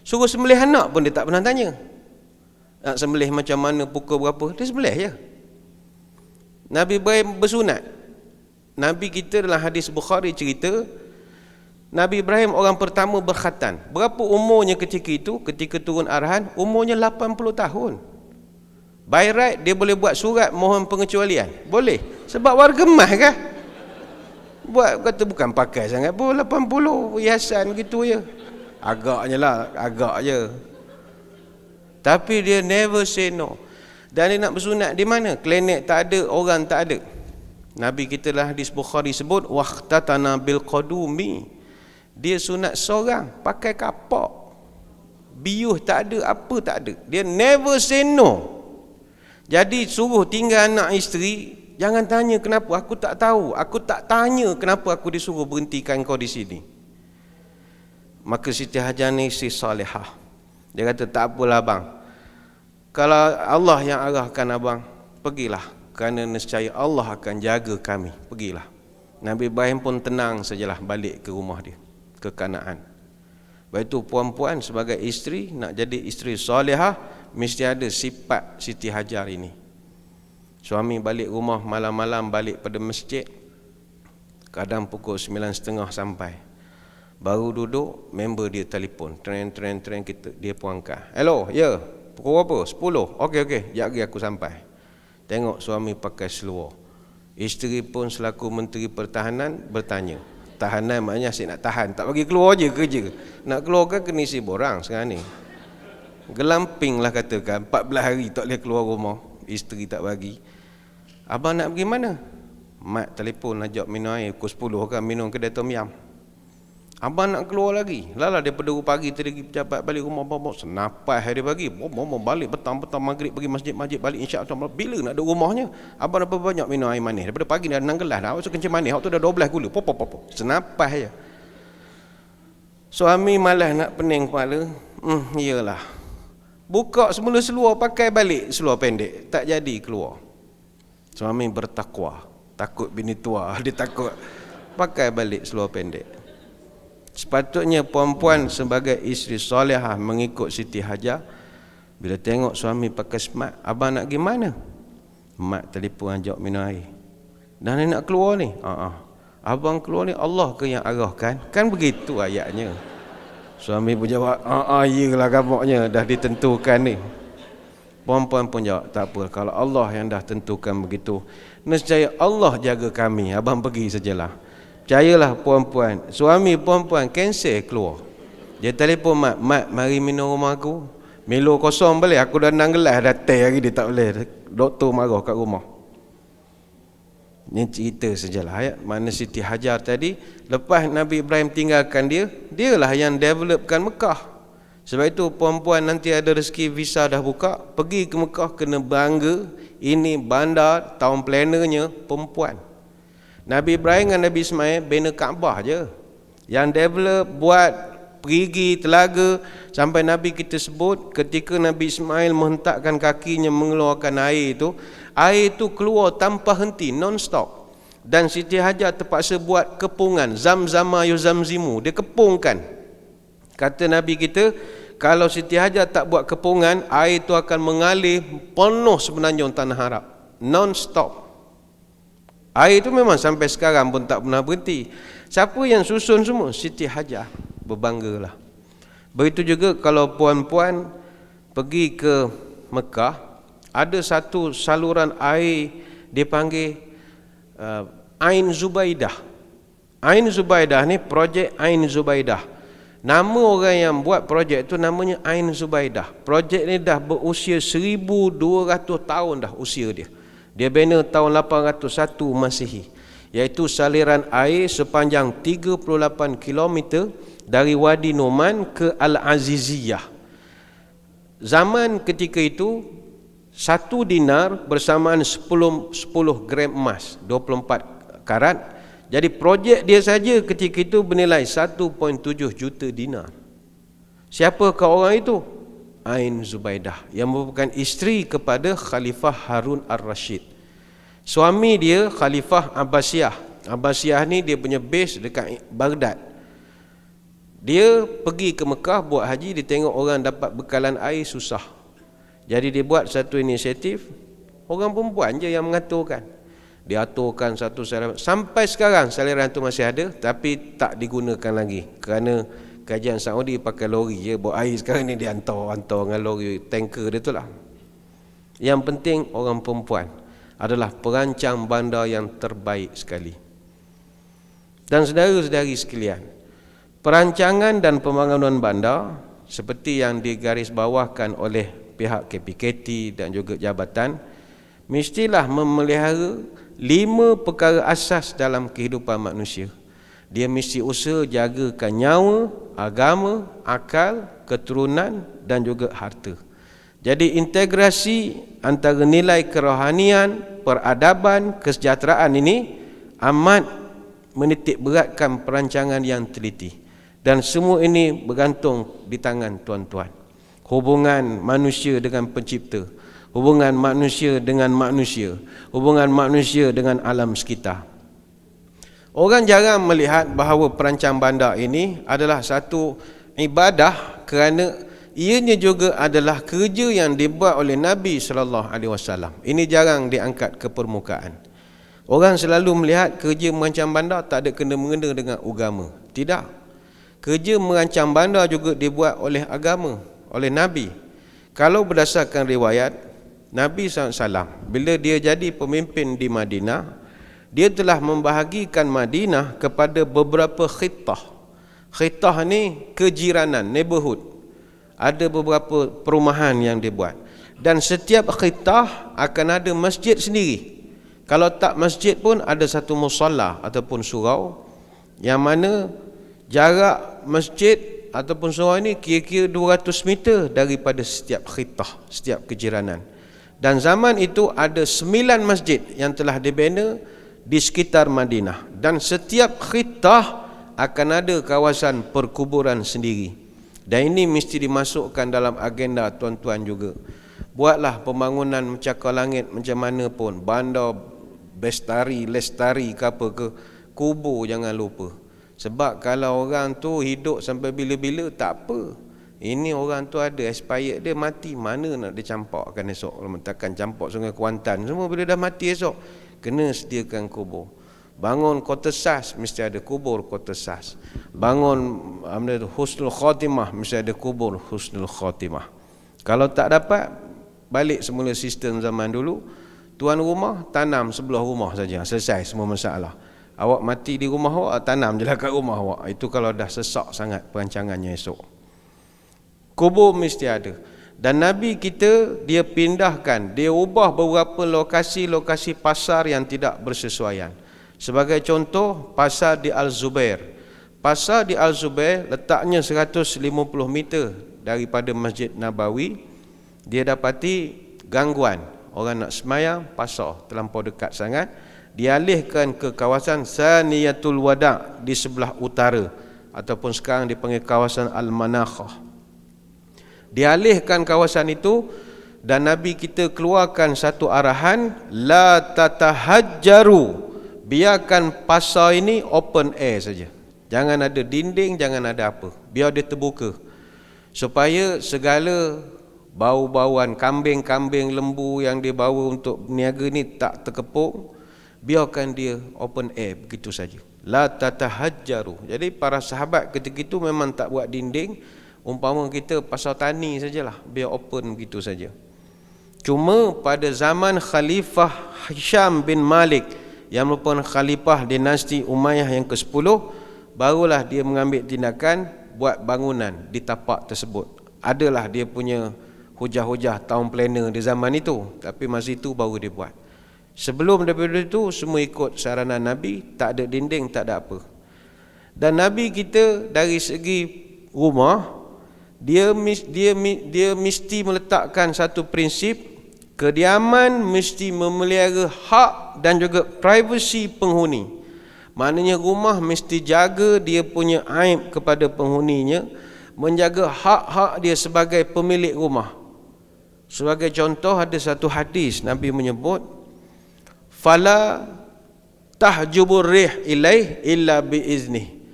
Suruh sembelih anak pun dia tak pernah tanya. Nak sembelih macam mana, pukul berapa, dia sembelih je. Nabi Ibrahim bersunat. Nabi kita dalam hadis Bukhari cerita, Nabi Ibrahim orang pertama berkhatan. Berapa umurnya ketika itu? Ketika turun arahan, umurnya 80 tahun. By right dia boleh buat surat mohon pengecualian. Boleh. Sebab warga Mah kan. Buat kata bukan pakai sangat pun 80 hiasan gitu je. Agaknya lah, agak je. Tapi dia never say no. Dan dia nak bersunat di mana? Klinik tak ada, orang tak ada. Nabi kita lah hadis Bukhari sebut waqtatana bil qadumi. Dia sunat seorang pakai kapak. Biuh tak ada, apa tak ada. Dia never say no. Jadi suruh tinggal anak isteri, jangan tanya kenapa, aku tak tahu. Aku tak tanya kenapa aku disuruh berhentikan kau di sini. Maka Siti Hajar ni si salihah. Dia kata tak apalah bang. Kalau Allah yang arahkan abang, pergilah. Kerana nescaya Allah akan jaga kami. Pergilah. Nabi Ibrahim pun tenang sajalah balik ke rumah dia, ke Kanaan. Lepas itu puan-puan sebagai isteri, nak jadi isteri salihah, mesti ada sifat Siti Hajar ini. Suami balik rumah malam-malam, balik pada masjid, kadang pukul 9.30 sampai. Baru duduk, member dia telefon, tren kita, dia pun angkat. Hello, ya, pukul berapa? 10. Okey, sekejap lagi aku sampai. Tengok suami pakai seluar. Isteri pun selaku Menteri Pertahanan bertanya. Tahanan maknanya asyik nak tahan, tak bagi keluar je kerja. Nak keluar kan kena isi borang sekarang ni. Gelamping lah katakan, 14 hari tak boleh keluar rumah. Isteri tak bagi. Abang nak pergi mana? Mak telefon ajak minum air, pukul 10 kan minum kedai tom yam. Abang nak keluar lagi. Lala daripada pagi tadi pergi pejabat balik rumah bawa senapai hari pagi. Balik petang maghrib pergi masjid balik insya-Allah. Bila nak duduk rumahnya? Abang dapat banyak minum air manis. Daripada pagi dah 6 gelas dah. Awak kencing manis. Waktu dah 12 gula. Senapai je. Suami malas nak pening kepala. Iyalah. Buka semula seluar, pakai balik seluar pendek. Tak jadi keluar. Suami bertakwa. Takut bini tua. Dia takut. Pakai balik seluar pendek. Sepatutnya puan-puan sebagai isteri solehah mengikut Siti Hajar. Bila tengok suami pakai smart, abang nak pergi mana? Mak telefon ajak minum air. Dah ni nak keluar ni? Abang keluar ni Allah ke yang arahkan? Kan begitu ayatnya. Suami pun jawab, iyalah kabuknya dah ditentukan ni. Puan-puan pun jawab, tak apa, kalau Allah yang dah tentukan begitu, nescaya Allah jaga kami. Abang pergi sajalah. Percayalah puan-puan, suami puan-puan cancel keluar. Dia telefon mak mari minum rumah aku. Milo kosong boleh, aku dah 6 gelas dah teh hari dia tak boleh. Doktor marah kat rumah. Ini cerita sajalah ayat mana Siti Hajar tadi, lepas Nabi Ibrahim tinggalkan dia, dialah yang developkan Mekah. Sebab itu puan-puan nanti ada rezeki visa dah buka, pergi ke Mekah kena bangga, ini bandar town plannernya perempuan. Nabi Ibrahim dan Nabi Ismail bina Kaabah je. Yang develop buat perigi telaga sampai Nabi kita sebut ketika Nabi Ismail menghentakkan kakinya mengeluarkan air itu keluar tanpa henti, non-stop. Dan Siti Hajar terpaksa buat kepungan, zam-zama yuzamzimu, dia kepungkan. Kata Nabi kita, kalau Siti Hajar tak buat kepungan, air itu akan mengalir penuh semenanjung tanah Arab, non-stop. Air itu memang sampai sekarang pun tak pernah berhenti. Siapa yang susun semua? Siti Hajar. Berbanggalah. Begitu juga kalau puan-puan pergi ke Mekah, ada satu saluran air dipanggil Ain Zubaidah. Ain Zubaidah ni projek Ain Zubaidah. Nama orang yang buat projek itu namanya Ain Zubaidah. Projek ni dah berusia 1200 tahun dah usia dia. Dia bina tahun 801 Masihi. iaitu saliran air sepanjang 38 km dari Wadi Numan ke Al-Aziziyah. Zaman ketika itu 1 dinar bersamaan 10 gram emas, 24 karat. Jadi projek dia saja ketika itu bernilai 1.7 juta dinar. Siapakah orang itu? Ain Zubaidah, yang merupakan isteri kepada Khalifah Harun Ar-Rashid. Suami dia Khalifah Abbasiyah. Abbasiyah ni dia punya base dekat Baghdad. Dia pergi ke Mekah buat haji, dia tengok orang dapat bekalan air susah. Jadi dia buat satu inisiatif, orang perempuan je yang mengaturkan. Dia aturkan satu saliran. Sampai sekarang saliran tu masih ada, tapi tak digunakan lagi kerana kajian Saudi pakai lori je bawa air. Sekarang ni dia hantar dengan lori tanker dia tu lah. Yang penting orang perempuan adalah perancang bandar yang terbaik sekali. Dan saudara-saudari sekalian, perancangan dan pembangunan bandar seperti yang digarisbawahkan oleh pihak KPKT dan juga jabatan, mestilah memelihara 5 perkara asas dalam kehidupan manusia. Dia mesti usaha jagakan nyawa, agama, akal, keturunan dan juga harta. Jadi integrasi antara nilai kerohanian, peradaban, kesejahteraan ini amat menitik beratkan perancangan yang teliti. Dan semua ini bergantung di tangan tuan-tuan. Hubungan manusia dengan pencipta, hubungan manusia dengan manusia, hubungan manusia dengan alam sekitar. Orang jarang melihat bahawa perancang bandar ini adalah satu ibadah kerana ianya juga adalah kerja yang dibuat oleh Nabi SAW. Ini jarang diangkat ke permukaan. Orang selalu melihat kerja merancang bandar tak ada kena-mengena dengan agama. Tidak. Kerja merancang bandar juga dibuat oleh agama, oleh Nabi. Kalau berdasarkan riwayat, Nabi SAW bila dia jadi pemimpin di Madinah, dia telah membahagikan Madinah kepada beberapa khitah. Khitah ni kejiranan, neighborhood. Ada beberapa perumahan yang dibuat. Dan setiap khitah akan ada masjid sendiri. Kalau tak masjid pun ada satu musalla ataupun surau, yang mana jarak masjid ataupun surau ini kira-kira 200 meter daripada setiap khitah, setiap kejiranan. Dan zaman itu ada 9 masjid yang telah dibina di sekitar Madinah, dan setiap khitah akan ada kawasan perkuburan sendiri. Dan ini mesti dimasukkan dalam agenda tuan-tuan juga. Buatlah pembangunan mencakar langit macam mana pun, bandar Bestari, Lestari ke apa ke, kubur jangan lupa. Sebab kalau orang tu hidup sampai bila-bila tak apa. Ini orang tu ada expired dia, mati mana nak dia campakkan esok. Kalau takkan campak Sungai Kuantan semua bila dah mati esok. Kena sediakan kubur. Bangun kota sas, mesti ada kubur kota sas. Bangun husnul khatimah, mesti ada kubur husnul khatimah. Kalau tak dapat, balik semula sistem zaman dulu. Tuan rumah tanam sebelah rumah saja, selesai semua masalah. Awak mati di rumah awak, tanam je lah kat rumah awak. Itu kalau dah sesak sangat perancangannya esok. Kubur mesti ada. Dan Nabi kita, dia pindahkan, dia ubah beberapa lokasi-lokasi pasar yang tidak bersesuaian. Sebagai contoh, pasar di Al-Zubair. Pasar di Al-Zubair letaknya 150 meter daripada Masjid Nabawi. Dia dapati gangguan. Orang nak semayang, pasar terlampau dekat sangat. Dialihkan ke kawasan Saniyatul Wada' di sebelah utara, ataupun sekarang dipanggil kawasan Al-Manakhah. Dialihkan kawasan itu, dan Nabi kita keluarkan satu arahan, la tatahajjaru, biarkan pasar ini open air saja. Jangan ada dinding, jangan ada apa, biar dia terbuka, supaya segala bau-bauan kambing-kambing, lembu yang dia bawa untuk niaga ni tak terkepung. Biarkan dia open air begitu saja. La tatahajjaru. Jadi para sahabat ketika itu memang tak buat dinding. Umpama kita pasar tani sajalah, biar open begitu saja. Cuma pada zaman Khalifah Hisham bin Malik, yang merupakan khalifah dinasti Umayyah yang ke-10, barulah dia mengambil tindakan buat bangunan di tapak tersebut. Adalah dia punya hujah-hujah town planner di zaman itu, tapi masa itu baru dia buat. Sebelum daripada itu semua ikut saranan Nabi, tak ada dinding, tak ada apa. Dan Nabi kita dari segi rumah, dia mesti meletakkan satu prinsip, kediaman mesti memelihara hak dan juga privasi penghuni. Maknanya rumah mesti jaga dia punya aib kepada penghuninya, menjaga hak-hak dia sebagai pemilik rumah. Sebagai contoh, ada satu hadis Nabi menyebut, fala tahjubur rih ilaih illa biiznih.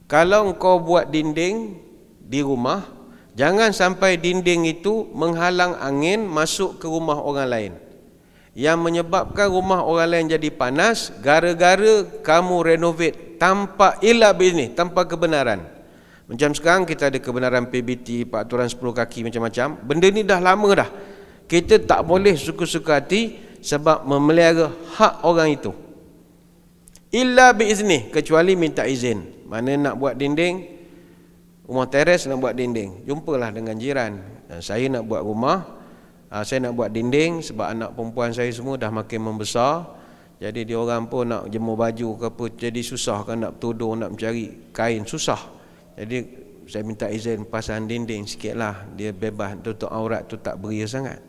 Kalau engkau buat dinding di rumah, jangan sampai dinding itu menghalang angin masuk ke rumah orang lain, yang menyebabkan rumah orang lain jadi panas gara-gara kamu renovate tanpa illa biiznih, tanpa kebenaran. Macam sekarang kita ada kebenaran PBT, peraturan 10 kaki macam-macam. Benda ni dah lama dah. Kita tak boleh suka-suka hati sebab memelihara hak orang itu. Illa biizni, kecuali minta izin. Mana nak buat dinding, rumah teres nak buat dinding, jumpalah dengan jiran. Saya nak buat rumah, saya nak buat dinding sebab anak perempuan saya semua dah makin membesar. Jadi dia orang pun nak jemur baju ke apa, jadi susah kan, nak bertudung, nak mencari kain, susah. Jadi saya minta izin pasang dinding sikit lah, dia bebas, tutup aurat tu tak beria sangat.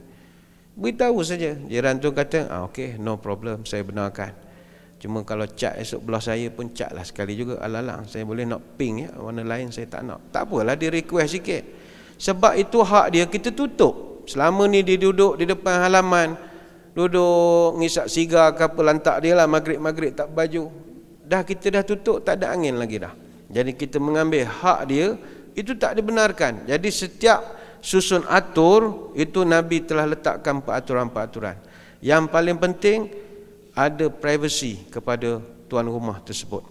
Beritahu saja. Jiran tu kata, okey, no problem, saya benarkan. Cuma kalau cat esok belah saya pun cat lah sekali juga. Alalang, saya boleh nak pink ya, warna lain saya tak nak. Tak apalah, dia request sikit. Sebab itu hak dia, kita tutup. Selama ni dia duduk di depan halaman, duduk ngisap sigar ke apa, lantak dia lah, maghrib-maghrib tak baju. Kita dah tutup, tak ada angin lagi dah. Jadi kita mengambil hak dia, itu tak dibenarkan. Jadi setiap susun atur, itu Nabi telah letakkan peraturan-peraturan. Yang paling penting, ada privasi kepada tuan rumah tersebut.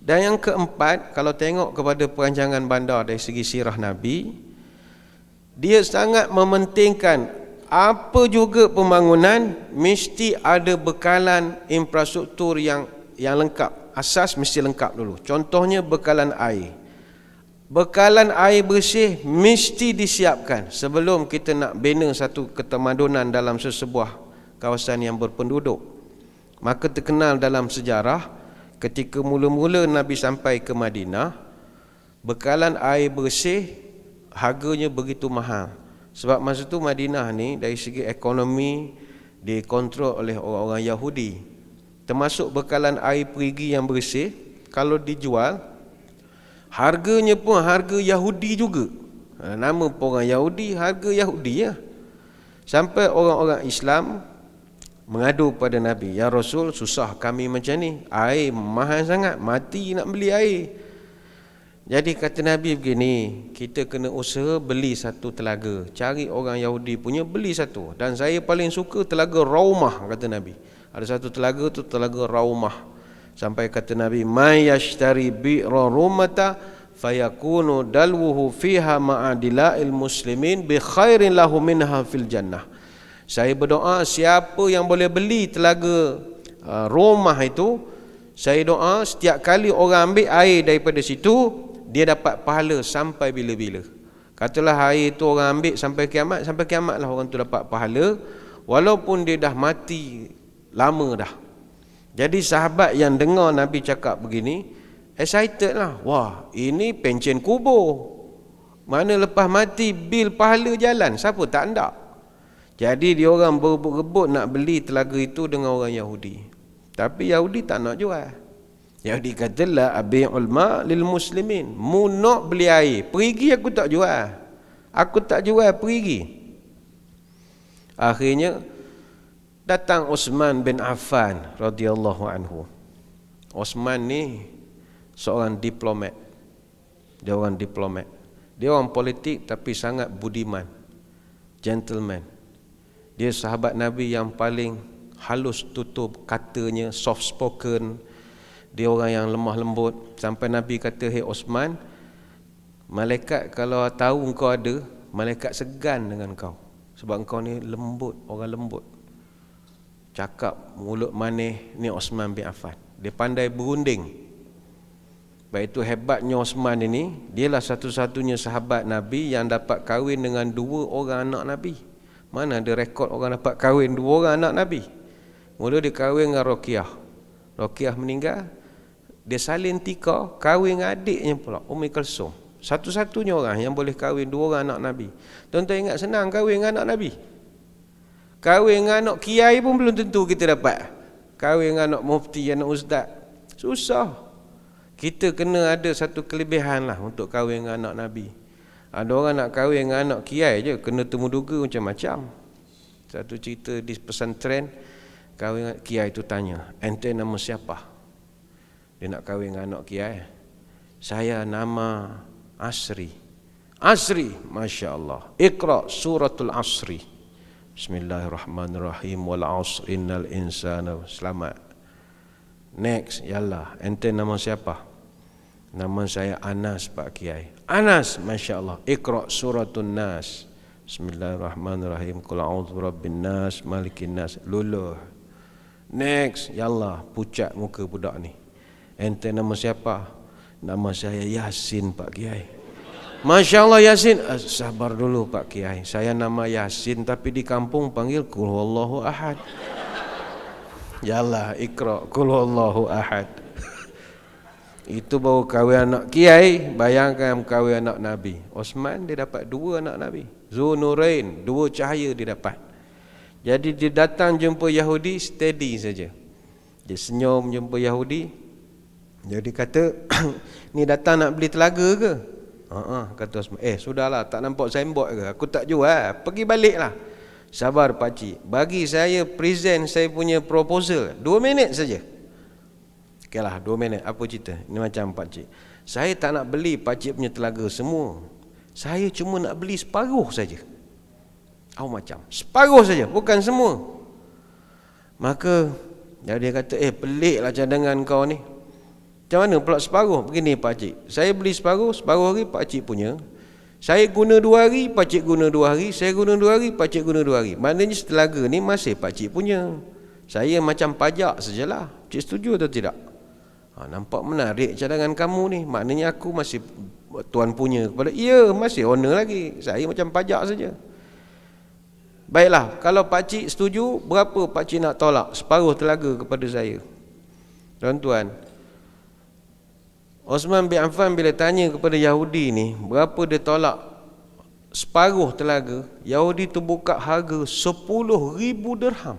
Dan yang keempat, kalau tengok kepada perancangan bandar dari segi sirah Nabi, dia sangat mementingkan apa juga pembangunan mesti ada bekalan infrastruktur yang lengkap. Asas mesti lengkap dulu. Contohnya bekalan air. Bekalan air bersih mesti disiapkan sebelum kita nak bina satu ketamadunan dalam sesebuah kawasan yang berpenduduk. Maka terkenal dalam sejarah, ketika mula-mula Nabi sampai ke Madinah, bekalan air bersih harganya begitu mahal. Sebab masa tu Madinah ni dari segi ekonomi dikontrol oleh orang-orang Yahudi. Termasuk bekalan air perigi yang bersih, kalau dijual, harganya pun harga Yahudi juga. Nama pun orang Yahudi, harga Yahudi ya. Sampai orang-orang Islam mengadu pada Nabi, ya Rasul, susah kami macam ni, air mahal sangat, mati nak beli air. Jadi kata Nabi begini, kita kena usaha beli satu telaga, cari orang Yahudi punya, beli satu. Dan saya paling suka telaga Raumah, kata Nabi. Ada satu telaga tu, telaga Raumah. Sampai kata Nabi, may yashtari bi'ra rumata fayakunu dalwuhu fiha ma'adila'il muslimin bi khairin lahu minha fil jannah. Saya berdoa, siapa yang boleh beli telaga Rumah itu, saya doa setiap kali orang ambil air daripada situ, dia dapat pahala sampai bila-bila. Katalah air itu orang ambil sampai kiamat lah orang tu dapat pahala, walaupun dia dah mati lama dah. Jadi sahabat yang dengar Nabi cakap begini, excited lah. Wah, ini pencen kubur. Mana lepas mati bil pahala jalan, siapa tak nak? Jadi dia orang berebut-rebut nak beli telaga itu dengan orang Yahudi. Tapi Yahudi tak nak jual. Yahudi kata, la abi'ul ma' lil muslimin. Mu nak beli air, perigi aku tak jual. Aku tak jual, perigi. Akhirnya datang Uthman bin Affan radhiyallahu anhu. Uthman ni seorang diplomat. Dia orang diplomat. Dia orang politik tapi sangat budiman, gentleman. Dia sahabat Nabi yang paling halus tutur katanya, soft spoken. Dia orang yang lemah lembut. Sampai Nabi kata, hey Uthman, malaikat kalau tahu engkau ada, malaikat segan dengan kau. Sebab engkau ni lembut, orang lembut. Cakap mulut manis. Ni Uthman bin Affan, dia pandai berunding. Baik itu hebatnya Uthman ini, dialah satu-satunya sahabat Nabi yang dapat kahwin dengan 2 orang anak Nabi. Mana ada rekod orang dapat kahwin 2 orang anak Nabi. Mula dia kahwin dengan Ruqayyah. Ruqayyah meninggal, dia salin tika, kahwin dengan adiknya pula, Ummi Kulsum. Satu-satunya orang yang boleh kahwin 2 orang anak Nabi. Tuan-tuan ingat senang kahwin dengan anak Nabi? Kahwin dengan anak kiai pun belum tentu kita dapat. Kahwin dengan anak mufti, anak ustaz, susah. Kita kena ada satu kelebihan lah untuk kahwin dengan anak Nabi. Ada orang nak kahwin dengan anak kiai je, kena temu duga macam-macam. Satu cerita di pesantren, kahwin dengan kiai tu tanya, ente nama siapa? Dia nak kahwin dengan anak kiai. Saya nama Asri. Asri, Masya Allah. Iqra suratul Asri. Bismillahirrahmanirrahim. Wal asr innal insana. Selamat. Next, yallah. Ente nama siapa? Nama saya Anas, Pak Kiai. Anas, Masya Allah. Iqra suratun Nas. Bismillahirrahmanirrahim. Qul a'udzu birabbin nas, malikin nas. Luluh. Next, yallah. Pucat muka budak ni. Ente nama siapa? Nama saya Yasin, Pak Kiai. Masya Allah, Yasin. Sabar dulu Pak Kiai, saya nama Yasin tapi di kampung panggil Qul huwallahu ahad. Yalah, Iqra Qul huwallahu ahad. Itu baru kahwin anak kiai. Bayangkan kahwin anak Nabi. Osman dia dapat 2 anak Nabi, Zunurain, 2 cahaya dia dapat. Jadi dia datang jumpa Yahudi, steady saja. Dia senyum jumpa Yahudi. Jadi kata, ni datang nak beli telaga ke? Kata Osman, sudahlah, tak nampak signboard ke? Aku tak jual, pergi balik lah. Sabar pakcik, bagi saya present saya punya proposal 2 minit saja. Okeylah, 2 minit, apa cerita? Ini macam pakcik, saya tak nak beli pakcik punya telaga semua. Saya cuma nak beli separuh saja. Macam separuh saja, bukan semua. Maka dia kata, peliklah cadangan kau ni. Macam mana pula separuh? Begini pakcik, saya beli separuh hari pakcik punya. Saya guna 2 hari, pakcik guna 2 hari. Saya guna 2 hari, pakcik guna 2 hari. Maknanya telaga ni masih pakcik punya. Saya macam pajak sajalah. Pakcik setuju atau tidak? Nampak menarik cadangan kamu ni. Maknanya aku masih tuan punya kepada, ya, masih owner lagi. Saya macam pajak saja. Baiklah, kalau pakcik setuju, berapa pakcik nak tolak separuh telaga kepada saya? Tuan-tuan, Osman bin Affan bila tanya kepada Yahudi ni, berapa dia tolak separuh telaga, Yahudi tu buka harga 10,000 dirham.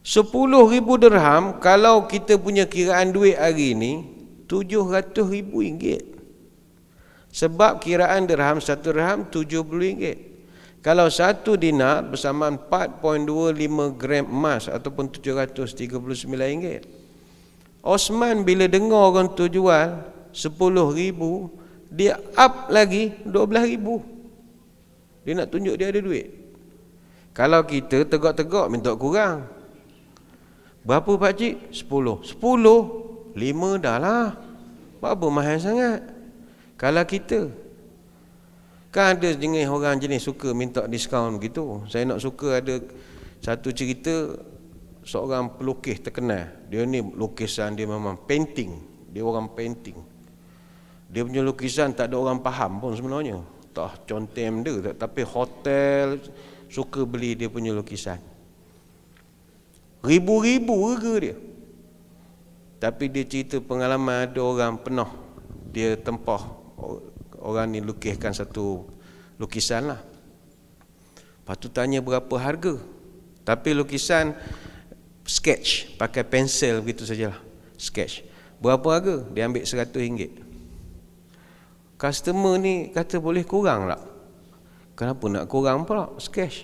10,000 dirham, kalau kita punya kiraan duit hari ni, 700,000 ringgit. Sebab kiraan dirham, 1 dirham 70 ringgit. Kalau 1 dinar bersamaan 4.25 gram emas ataupun 739 ringgit. Osman bila dengar orang tu jual 10,000, dia up lagi 12,000. Dia nak tunjuk dia ada duit. Kalau kita tegak-tegak minta kurang. Berapa pakcik? 10. 10, 5 dah lah. Apa mahal sangat? Kalau kita, kan ada orang jenis suka minta diskaun begitu. Saya nak suka ada satu cerita, seorang pelukis terkenal. Dia ni lukisan dia memang painting. Dia orang painting. Dia punya lukisan tak ada orang faham pun sebenarnya. Tak contem dia, tapi hotel suka beli dia punya lukisan. Ribu-ribu harga dia. Tapi dia cerita pengalaman ada orang pernah dia tempah orang ni lukiskan satu lukisan lah. Lepas tu tanya berapa harga. Tapi lukisan sketch, pakai pensel begitu sajalah. Sketch. Berapa harga? Dia ambil RM100. Customer ni kata boleh kurang tak? Kenapa nak kurang pula? Sketch.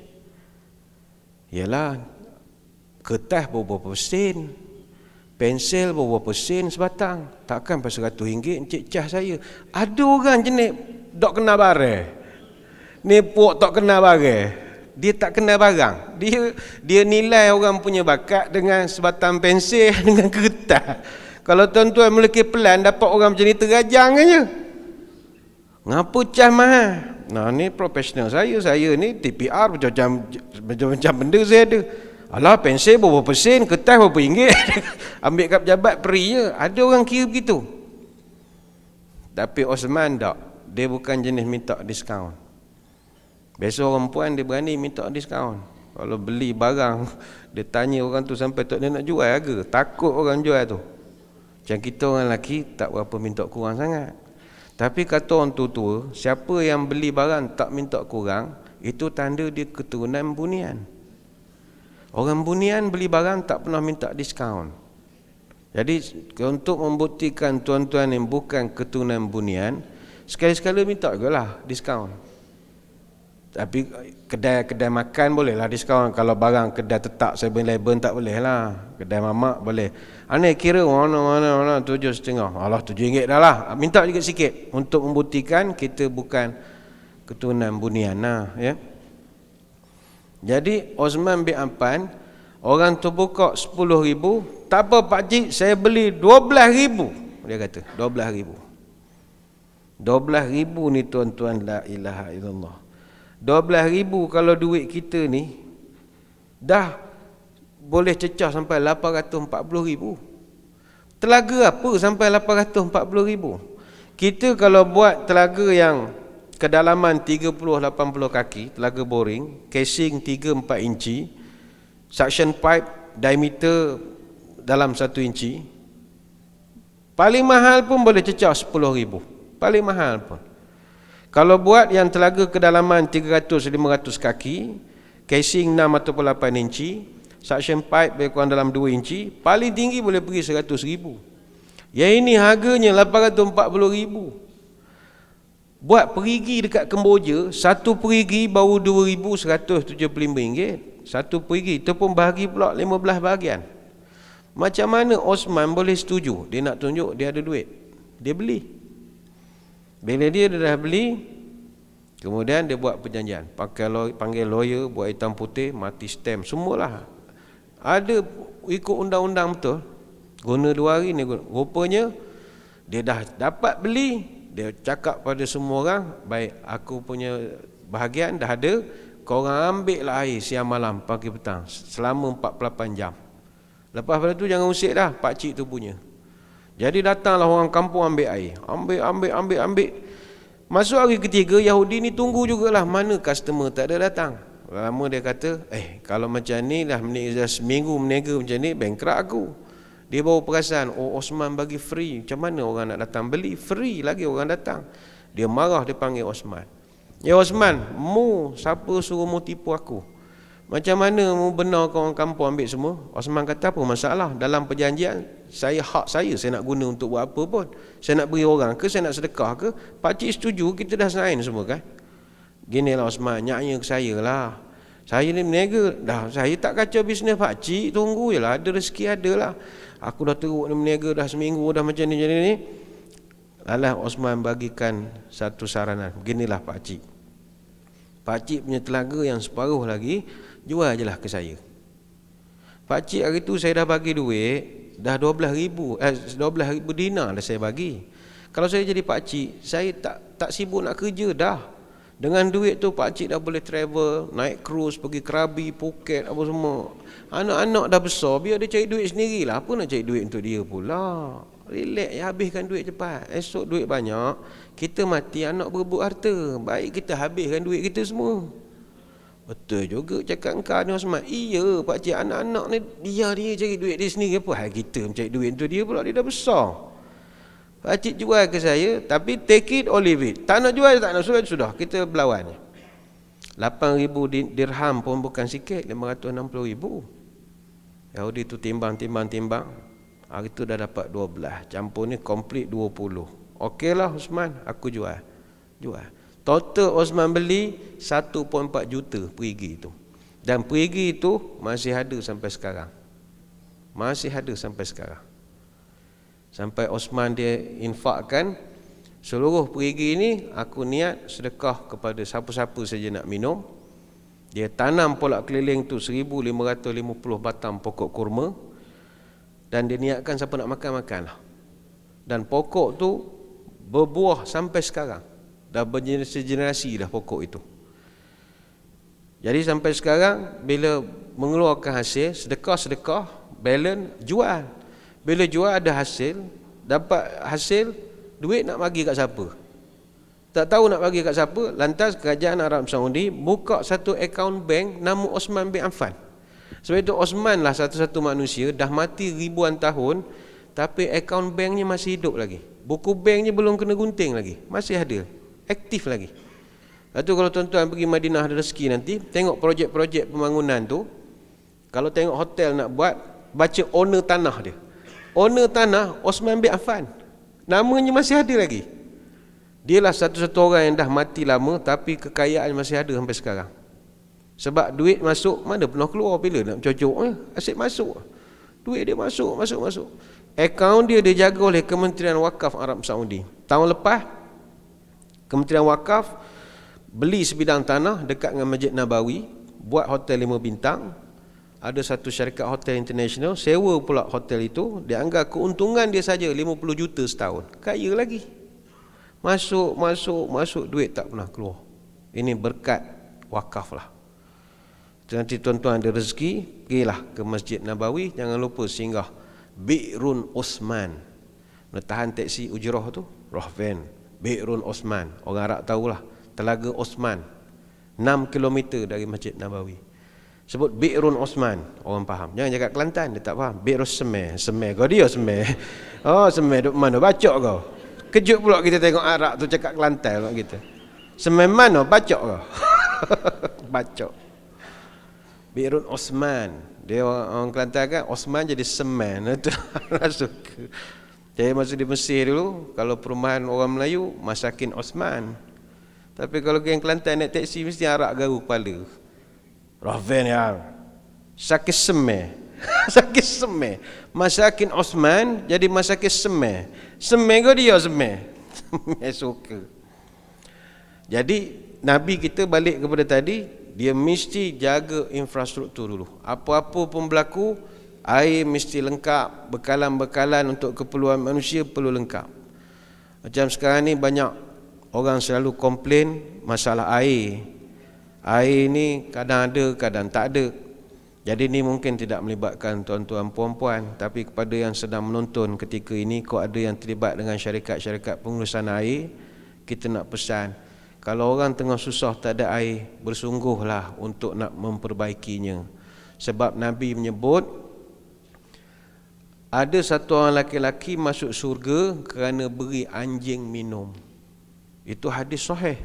Yalah, kertas berapa sen, pensel berapa sen sebatang. Takkan pasal RM100 encik cah saya. Ada orang jenis tak kena barang. Ni puak tak kena barang. Dia tak kena barang. Dia nilai orang punya bakat dengan sebatang pensel dengan kertas. Kalau tuan-tuan melukis pelan dapat orang macam ni terajang aja. Ngapa cah mahal? Nah, ni profesional saya. Saya ni TPR macam benda saya ada. Alah, pensel berapa sen, kertas berapa ringgit. Ambil kat pejabat free je. Ada orang kira begitu. Tapi Osman tak. Dia bukan jenis minta diskaun. Biasa orang puan dia berani minta diskaun. Kalau beli barang, dia tanya orang tu sampai tak dia nak jual harga. Takut orang jual tu. Macam kita orang lelaki tak berapa minta kurang sangat. Tapi kata orang tua-tua, siapa yang beli barang tak minta kurang, itu tanda dia keturunan bunian. Orang bunian beli barang tak pernah minta diskaun. Jadi untuk membuktikan tuan-tuan yang bukan keturunan bunian, sekali-sekala minta je lah diskaun. Tapi kedai-kedai makan boleh lah diskaun. Kalau barang kedai tetap 7-Eleven tak boleh lah. Kedai mamak boleh. Aneh kira mana 7,5. Alah RM7 dah lah. Minta juga sikit untuk membuktikan kita bukan keturunan bunian lah, ya. Jadi Osman bin Affan, orang tu buka 10,000, tak apa pakcik, saya beli 12,000. Dia kata 12,000. 12,000 ni tuan-tuan, la ilaha illallah. 12,000 kalau duit kita ni dah boleh cecah sampai 840,000. Telaga apa sampai 840,000? Kita kalau buat telaga yang kedalaman 30-80 kaki, telaga boring, casing 3-4 inci, suction pipe diameter dalam 1 inci, paling mahal pun boleh cecah 10,000. Paling mahal pun. Kalau buat yang telaga kedalaman 300-500 kaki, casing 6 ataupun 8 inci, suction pipe lebih kurang dalam 2 inci, paling tinggi boleh pergi 100,000. Yang ini harganya 840,000. Buat perigi dekat Kemboja, satu perigi baru RM2,175. Satu perigi, itu pun bahagi pula 15 bahagian. Macam mana Osman boleh setuju? Dia nak tunjuk dia ada duit. Dia beli. Bila dia dah beli, kemudian dia buat perjanjian, panggil lawyer, buat hitam putih, mati stamp, semualah. Ada ikut undang-undang betul. Guna 2 hari ni. Rupanya dia dah dapat beli, dia cakap pada semua orang, baik, aku punya bahagian dah ada, korang ambil lah air siang malam, pagi petang, selama 48 jam. Lepas pada tu jangan usik dah, pakcik tu punya. Jadi datanglah orang kampung ambil air. Ambil. Masuk hari ketiga, Yahudi ni tunggu jugalah, mana customer tak ada datang. Lama dia kata, kalau macam ni dah seminggu meniaga macam ni, bankrupt aku. Dia baru perasan, Osman bagi free. Macam mana orang nak datang beli? Free lagi orang datang. Dia marah, dia panggil Osman. Ya Osman, siapa suruh mu tipu aku? Macam mana mu benar kau orang kampung ambil semua? Osman kata, apa masalah? Dalam perjanjian, hak saya nak guna untuk buat apa pun. Saya nak beri orang ke, saya nak sedekah ke, pakcik setuju, kita dah sign semua kan? Ginilah Osman, nyaknya ke saya lah. Saya ni meniaga, dah saya tak kacau bisnes pakcik, tunggu je lah, ada rezeki ada lah. Aku dah teruk ni meniaga dah seminggu dah macam ni. Alah, Osman bagikan satu saranan. Beginilah pakcik. Pakcik punya telaga yang separuh lagi, jual je lah ke saya. Pakcik hari tu saya dah bagi duit, dah 12,000 dinar dah saya bagi. Kalau saya jadi pakcik, saya tak sibuk nak kerja dah. Dengan duit tu pakcik dah boleh travel, naik cruise, pergi Krabi, Phuket, apa semua. Anak-anak dah besar, biar dia cari duit sendirilah. Apa nak cari duit untuk dia pula? Relax, habiskan duit cepat. Esok duit banyak, kita mati, anak berebut harta. Baik kita habiskan duit kita semua. Betul juga cakap engkau ni Osman. Iya pakcik, anak-anak ni dia cari duit dia sendiri. Apa hal kita mencari duit untuk dia pula, dia dah besar. Pakcik jual ke saya, tapi take it or leave it. Tak nak jual, tak nak sudah kita berlawan. 8,000 dirham pun bukan sikit, 560,000. Yahudi tu timbang. Hari tu dah dapat 12. Campur ni komplit 20. Okeylah Osman, aku jual. Total Osman beli 1.4 juta perigi itu. Dan perigi itu masih ada sampai sekarang. Sampai Osman dia infakkan seluruh perigi ini, aku niat sedekah kepada siapa-siapa saja nak minum. Dia tanam pula keliling tu 1,550 batang pokok kurma. Dan dia niatkan siapa nak makan lah. Dan pokok tu berbuah sampai sekarang. Dah bergenerasi dah pokok itu. Jadi sampai sekarang bila mengeluarkan hasil, sedekah, balance, jual. Bila jual ada hasil, dapat hasil, duit nak bagi kat siapa? Tak tahu nak bagi kat siapa. Lantas kerajaan Arab Saudi buka satu akaun bank nama Osman bin Affan. Sebab itu Osman lah satu-satu manusia dah mati ribuan tahun, tapi akaun banknya masih hidup lagi. Buku banknya belum kena gunting lagi, masih ada, aktif lagi. Lepas tu kalau tuan-tuan pergi Madinah ada rezeki nanti, tengok projek-projek pembangunan tu. Kalau tengok hotel nak buat, baca owner tanah dia. Owner tanah Osman bin Affan. Namanya masih ada lagi. Dialah satu-satu orang yang dah mati lama, tapi kekayaan masih ada sampai sekarang. Sebab duit masuk, mana pernah keluar, bila nak cocok, asyik masuk. Duit dia masuk. Akaun dia dijaga oleh Kementerian Wakaf Arab Saudi. Tahun lepas, Kementerian Wakaf beli sebidang tanah dekat dengan Masjid Nabawi, buat hotel 5 bintang. Ada satu syarikat hotel international sewa pula hotel itu. Dia anggap keuntungan dia saja 50 juta setahun. Kaya lagi. Masuk, duit tak pernah keluar. Ini berkat wakaf lah. Nanti tuan-tuan ada rezeki, pergilah ke Masjid Nabawi. Jangan lupa singgah Bi'run Osman. Tahan teksi ujrah tu, Rahvan, Bi'run Osman. Orang Arab tahulah, Telaga Osman, 6 km dari Masjid Nabawi. Sebut Bi'run Osman, orang faham. Jangan cakap Kelantan, dia tak faham. Bi'run Semeh kau dia Semeh. Oh, Semeh duk mana, bacok kau. Kejut pula kita tengok Arab tu cakap Kelantan pula kita. Semeh mana, bacok kau. Bacok. Bi'run Osman. Dia orang Kelantan kan, Osman jadi Semen. Itu suka. Jadi masa di Mesir dulu, kalau perumahan orang Melayu, Masakin Osman. Tapi kalau geng Kelantan naik teksi, mesti Arab garu kepala. Rahvan ya. Sakit Semeh. Sakit Semeh. Masakin Osman jadi Masakin Semeh. Semeh kau dia Semeh. Semeh suka. Jadi Nabi kita balik kepada tadi, dia mesti jaga infrastruktur dulu. Apa-apa pun berlaku, air mesti lengkap, bekalan-bekalan untuk keperluan manusia perlu lengkap. Macam sekarang ni banyak orang selalu komplain masalah air. Air ni kadang ada, kadang tak ada. Jadi ni mungkin tidak melibatkan tuan-tuan puan-puan, tapi kepada yang sedang menonton ketika ini, kau ada yang terlibat dengan syarikat-syarikat pengurusan air, kita nak pesan, kalau orang tengah susah tak ada air, bersungguhlah untuk nak memperbaikinya. Sebab Nabi menyebut, ada satu orang laki-laki masuk syurga kerana beri anjing minum. Itu hadis sahih.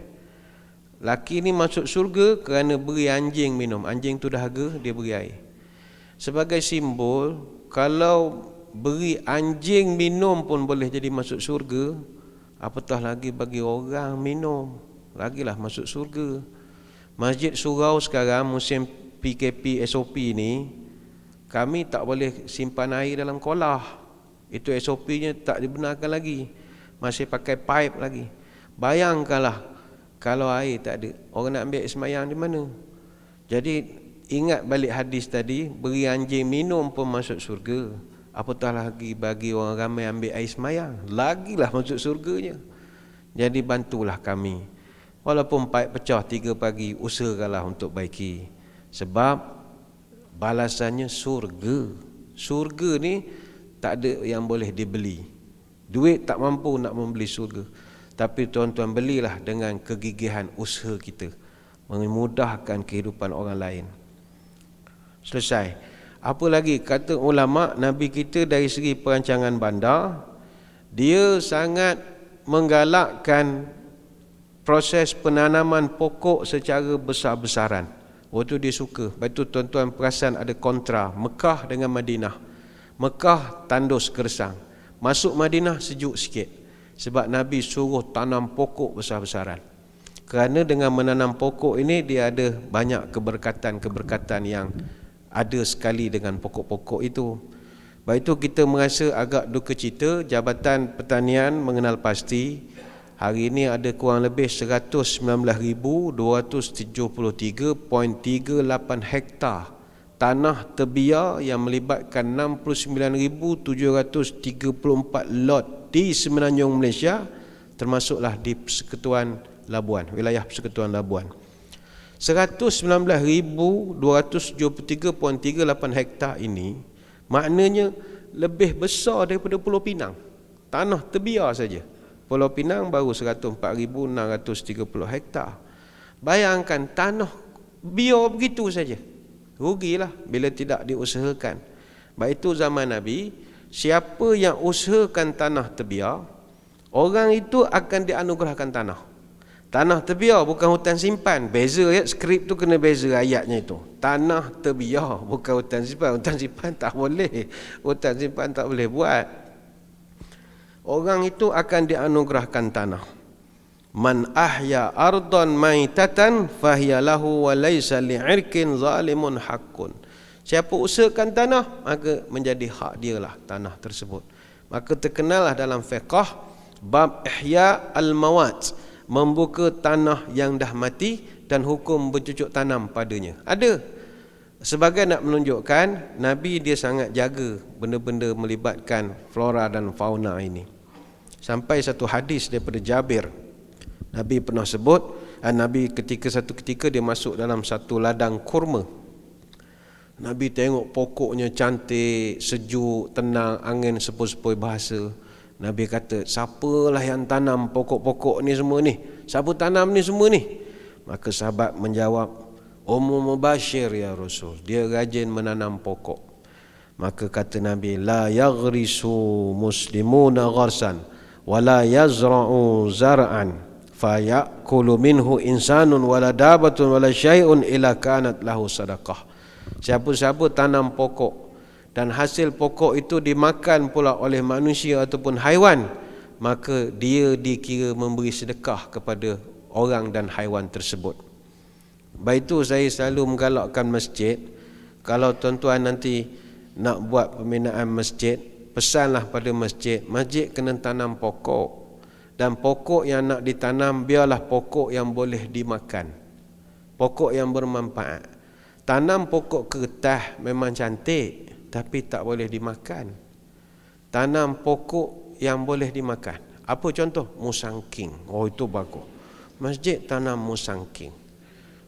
Laki ni masuk syurga kerana beri anjing minum. Anjing tu dahaga, dia beri air. Sebagai simbol, kalau beri anjing minum pun boleh jadi masuk syurga, apatah lagi bagi orang minum, lagilah masuk syurga. Masjid Surau sekarang musim PKP SOP ni, kami tak boleh simpan air dalam kolah. Itu SOP-nya tak dibenarkan lagi. Masih pakai pipe lagi. Bayangkanlah kalau air tak ada, orang nak ambil semayang di mana? Jadi ingat balik hadis tadi, beri anjing minum pun masuk syurga, apatah lagi bagi orang ramai ambil air semayang, lagilah masuk syurganya. Jadi bantulah kami, walaupun paip pecah 3 pagi, usahakanlah untuk baiki. Sebab balasannya surga. Surga ni tak ada yang boleh dibeli. Duit tak mampu nak membeli surga. Tapi tuan-tuan, belilah dengan kegigihan usaha kita, memudahkan kehidupan orang lain. Selesai. Apa lagi kata ulama, Nabi kita dari segi perancangan bandar, dia sangat menggalakkan proses penanaman pokok secara besar-besaran. Waktu dia suka. Lepas tu tuan-tuan perasan ada kontra Mekah dengan Madinah. Mekah tandus gersang, masuk Madinah sejuk sikit. Sebab Nabi suruh tanam pokok besar-besaran. Kerana dengan menanam pokok ini, dia ada banyak keberkatan-keberkatan yang ada sekali dengan pokok-pokok itu. Baik itu kita merasa agak duka cita, Jabatan Pertanian mengenal pasti hari ini ada kurang lebih 119,273.38 hektar tanah terbiar yang melibatkan 69,734 lot di Semenanjung Malaysia, termasuklah di Persekutuan Labuan, wilayah Persekutuan Labuan. 119,273.38 hektar ini maknanya lebih besar daripada Pulau Pinang. Tanah terbiar saja. Pulau Pinang baru 104,630 hektar. Bayangkan tanah biar begitu saja. Rugilah bila tidak diusahakan. Baik itu zaman Nabi, siapa yang usahakan tanah terbiar, orang itu akan dianugerahkan tanah. Tanah terbiar bukan hutan simpan. Beza ya, skrip tu kena beza ayatnya itu. Tanah terbiar bukan hutan simpan. Hutan simpan tak boleh. Hutan simpan tak boleh buat. Orang itu akan dianugerahkan tanah. Man ahya ardan maitatan fahiya lahu wa laysa li'irkin zalimun haqqun. Siapa usahakan tanah, maka menjadi hak dia lah tanah tersebut. Maka terkenallah dalam fiqh bab ihya al-mawat, membuka tanah yang dah mati dan hukum bercucuk tanam padanya. Ada. Sebagai nak menunjukkan Nabi dia sangat jaga benda-benda melibatkan flora dan fauna ini. Sampai satu hadis daripada Jabir, Nabi pernah sebut, Nabi satu ketika dia masuk dalam satu ladang kurma. Nabi tengok pokoknya cantik, sejuk, tenang, angin sepoi-sepoi bahasa. Nabi kata, siapalah yang tanam pokok-pokok ni semua ni? Siapa tanam ni semua ni? Maka sahabat menjawab, Ummu Mubashir ya Rasul, dia rajin menanam pokok. Maka kata Nabi, la yaghrisu muslimuna gharsan wala yazra'u zar'an fayakulu minhu insanun wala dabatun wala syai'un ila kanat lahu sadaqah. Siapa-siapa tanam pokok dan hasil pokok itu dimakan pula oleh manusia ataupun haiwan, maka dia dikira memberi sedekah kepada orang dan haiwan tersebut. Baik itu saya selalu menggalakkan masjid, kalau tuan-tuan nanti nak buat pembinaan masjid, pesanlah pada masjid, masjid kena tanam pokok. Dan pokok yang nak ditanam biarlah pokok yang boleh dimakan, pokok yang bermanfaat. Tanam pokok kertas memang cantik, tapi tak boleh dimakan. Tanam pokok yang boleh dimakan. Apa contoh? Musangking. Oh, itu bagus. Masjid tanam musangking.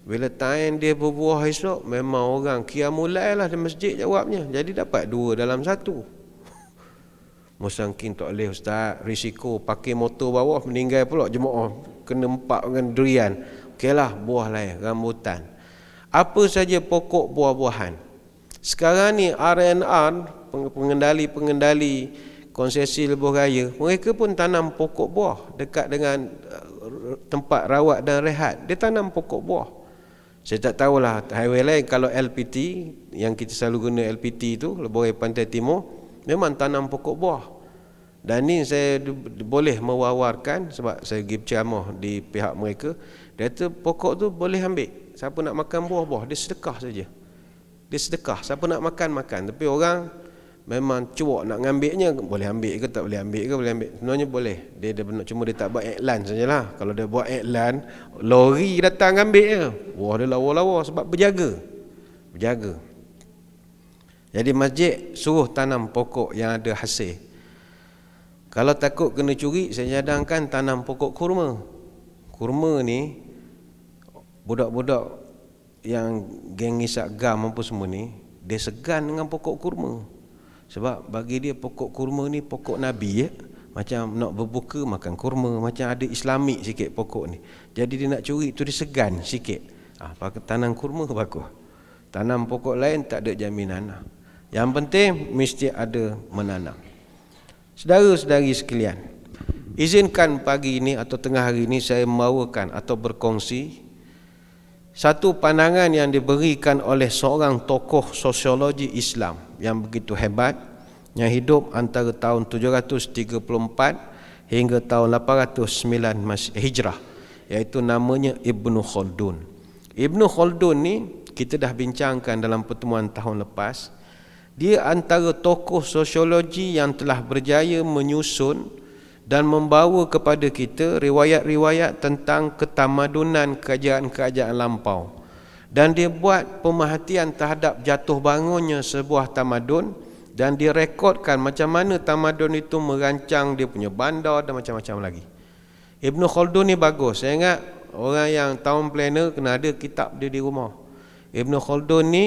Bila time dia berbuah esok, memang orang qiyamul-lail lah di masjid jawabnya. Jadi dapat 2 dalam 1. Musangking tak boleh ustaz, risiko pakai motor bawah meninggal pula jemaah, kena empak dengan durian. Okeylah, buah lain, rambutan. Apa saja pokok buah-buahan. Sekarang ni RNR, pengendali konsesi lebuh raya, mereka pun tanam pokok buah dekat dengan tempat rawat dan rehat. Dia tanam pokok buah. Saya tak tahulah highway lain, kalau LPT yang kita selalu guna LPT tu, Lebuh Raya Pantai Timur, memang tanam pokok buah. Dan ni saya boleh mewawarkan sebab saya pergi berceramah di pihak mereka. Dia kata pokok tu boleh ambil. Siapa nak makan buah-buah, dia sedekah saja. Dia sedekah. Siapa nak makan. Tapi orang memang cuak nak ngambilnya. Boleh ambil ke tak boleh ambil ke? Boleh ambil. Sebenarnya boleh. Dia cuma dia tak buat iklan sajalah. Kalau dia buat iklan, lori datang ambil je. Wah, dia lawa-lawa sebab berjaga. Jadi masjid suruh tanam pokok yang ada hasil. Kalau takut kena curi, saya cadangkan tanam pokok kurma. Kurma ni, budak-budak yang geng isak gam apa semua ni, dia segan dengan pokok kurma. Sebab bagi dia pokok kurma ni pokok Nabi ya. Macam nak berbuka makan kurma, macam ada islamik sikit pokok ni. Jadi dia nak curi tu dia segan sikit. Tanam kurma bagus. Tanam pokok lain tak ada jaminan. Yang penting mesti ada menanam. Saudara-saudari sekalian, izinkan pagi ini atau tengah hari ini saya membawakan atau berkongsi satu pandangan yang diberikan oleh seorang tokoh sosiologi Islam yang begitu hebat, yang hidup antara tahun 734 hingga tahun 809 Hijrah, iaitu namanya Ibnu Khaldun. Ibnu Khaldun ni kita dah bincangkan dalam pertemuan tahun lepas. Dia antara tokoh sosiologi yang telah berjaya menyusun dan membawa kepada kita riwayat-riwayat tentang ketamadunan kerajaan-kerajaan lampau. Dan dia buat pemerhatian terhadap jatuh bangunnya sebuah tamadun, dan dia rekodkan macam mana tamadun itu merancang dia punya bandar dan macam-macam lagi. Ibnu Khaldun ni bagus. Saya ingat orang yang town planner kena ada kitab dia di rumah. Ibnu Khaldun ni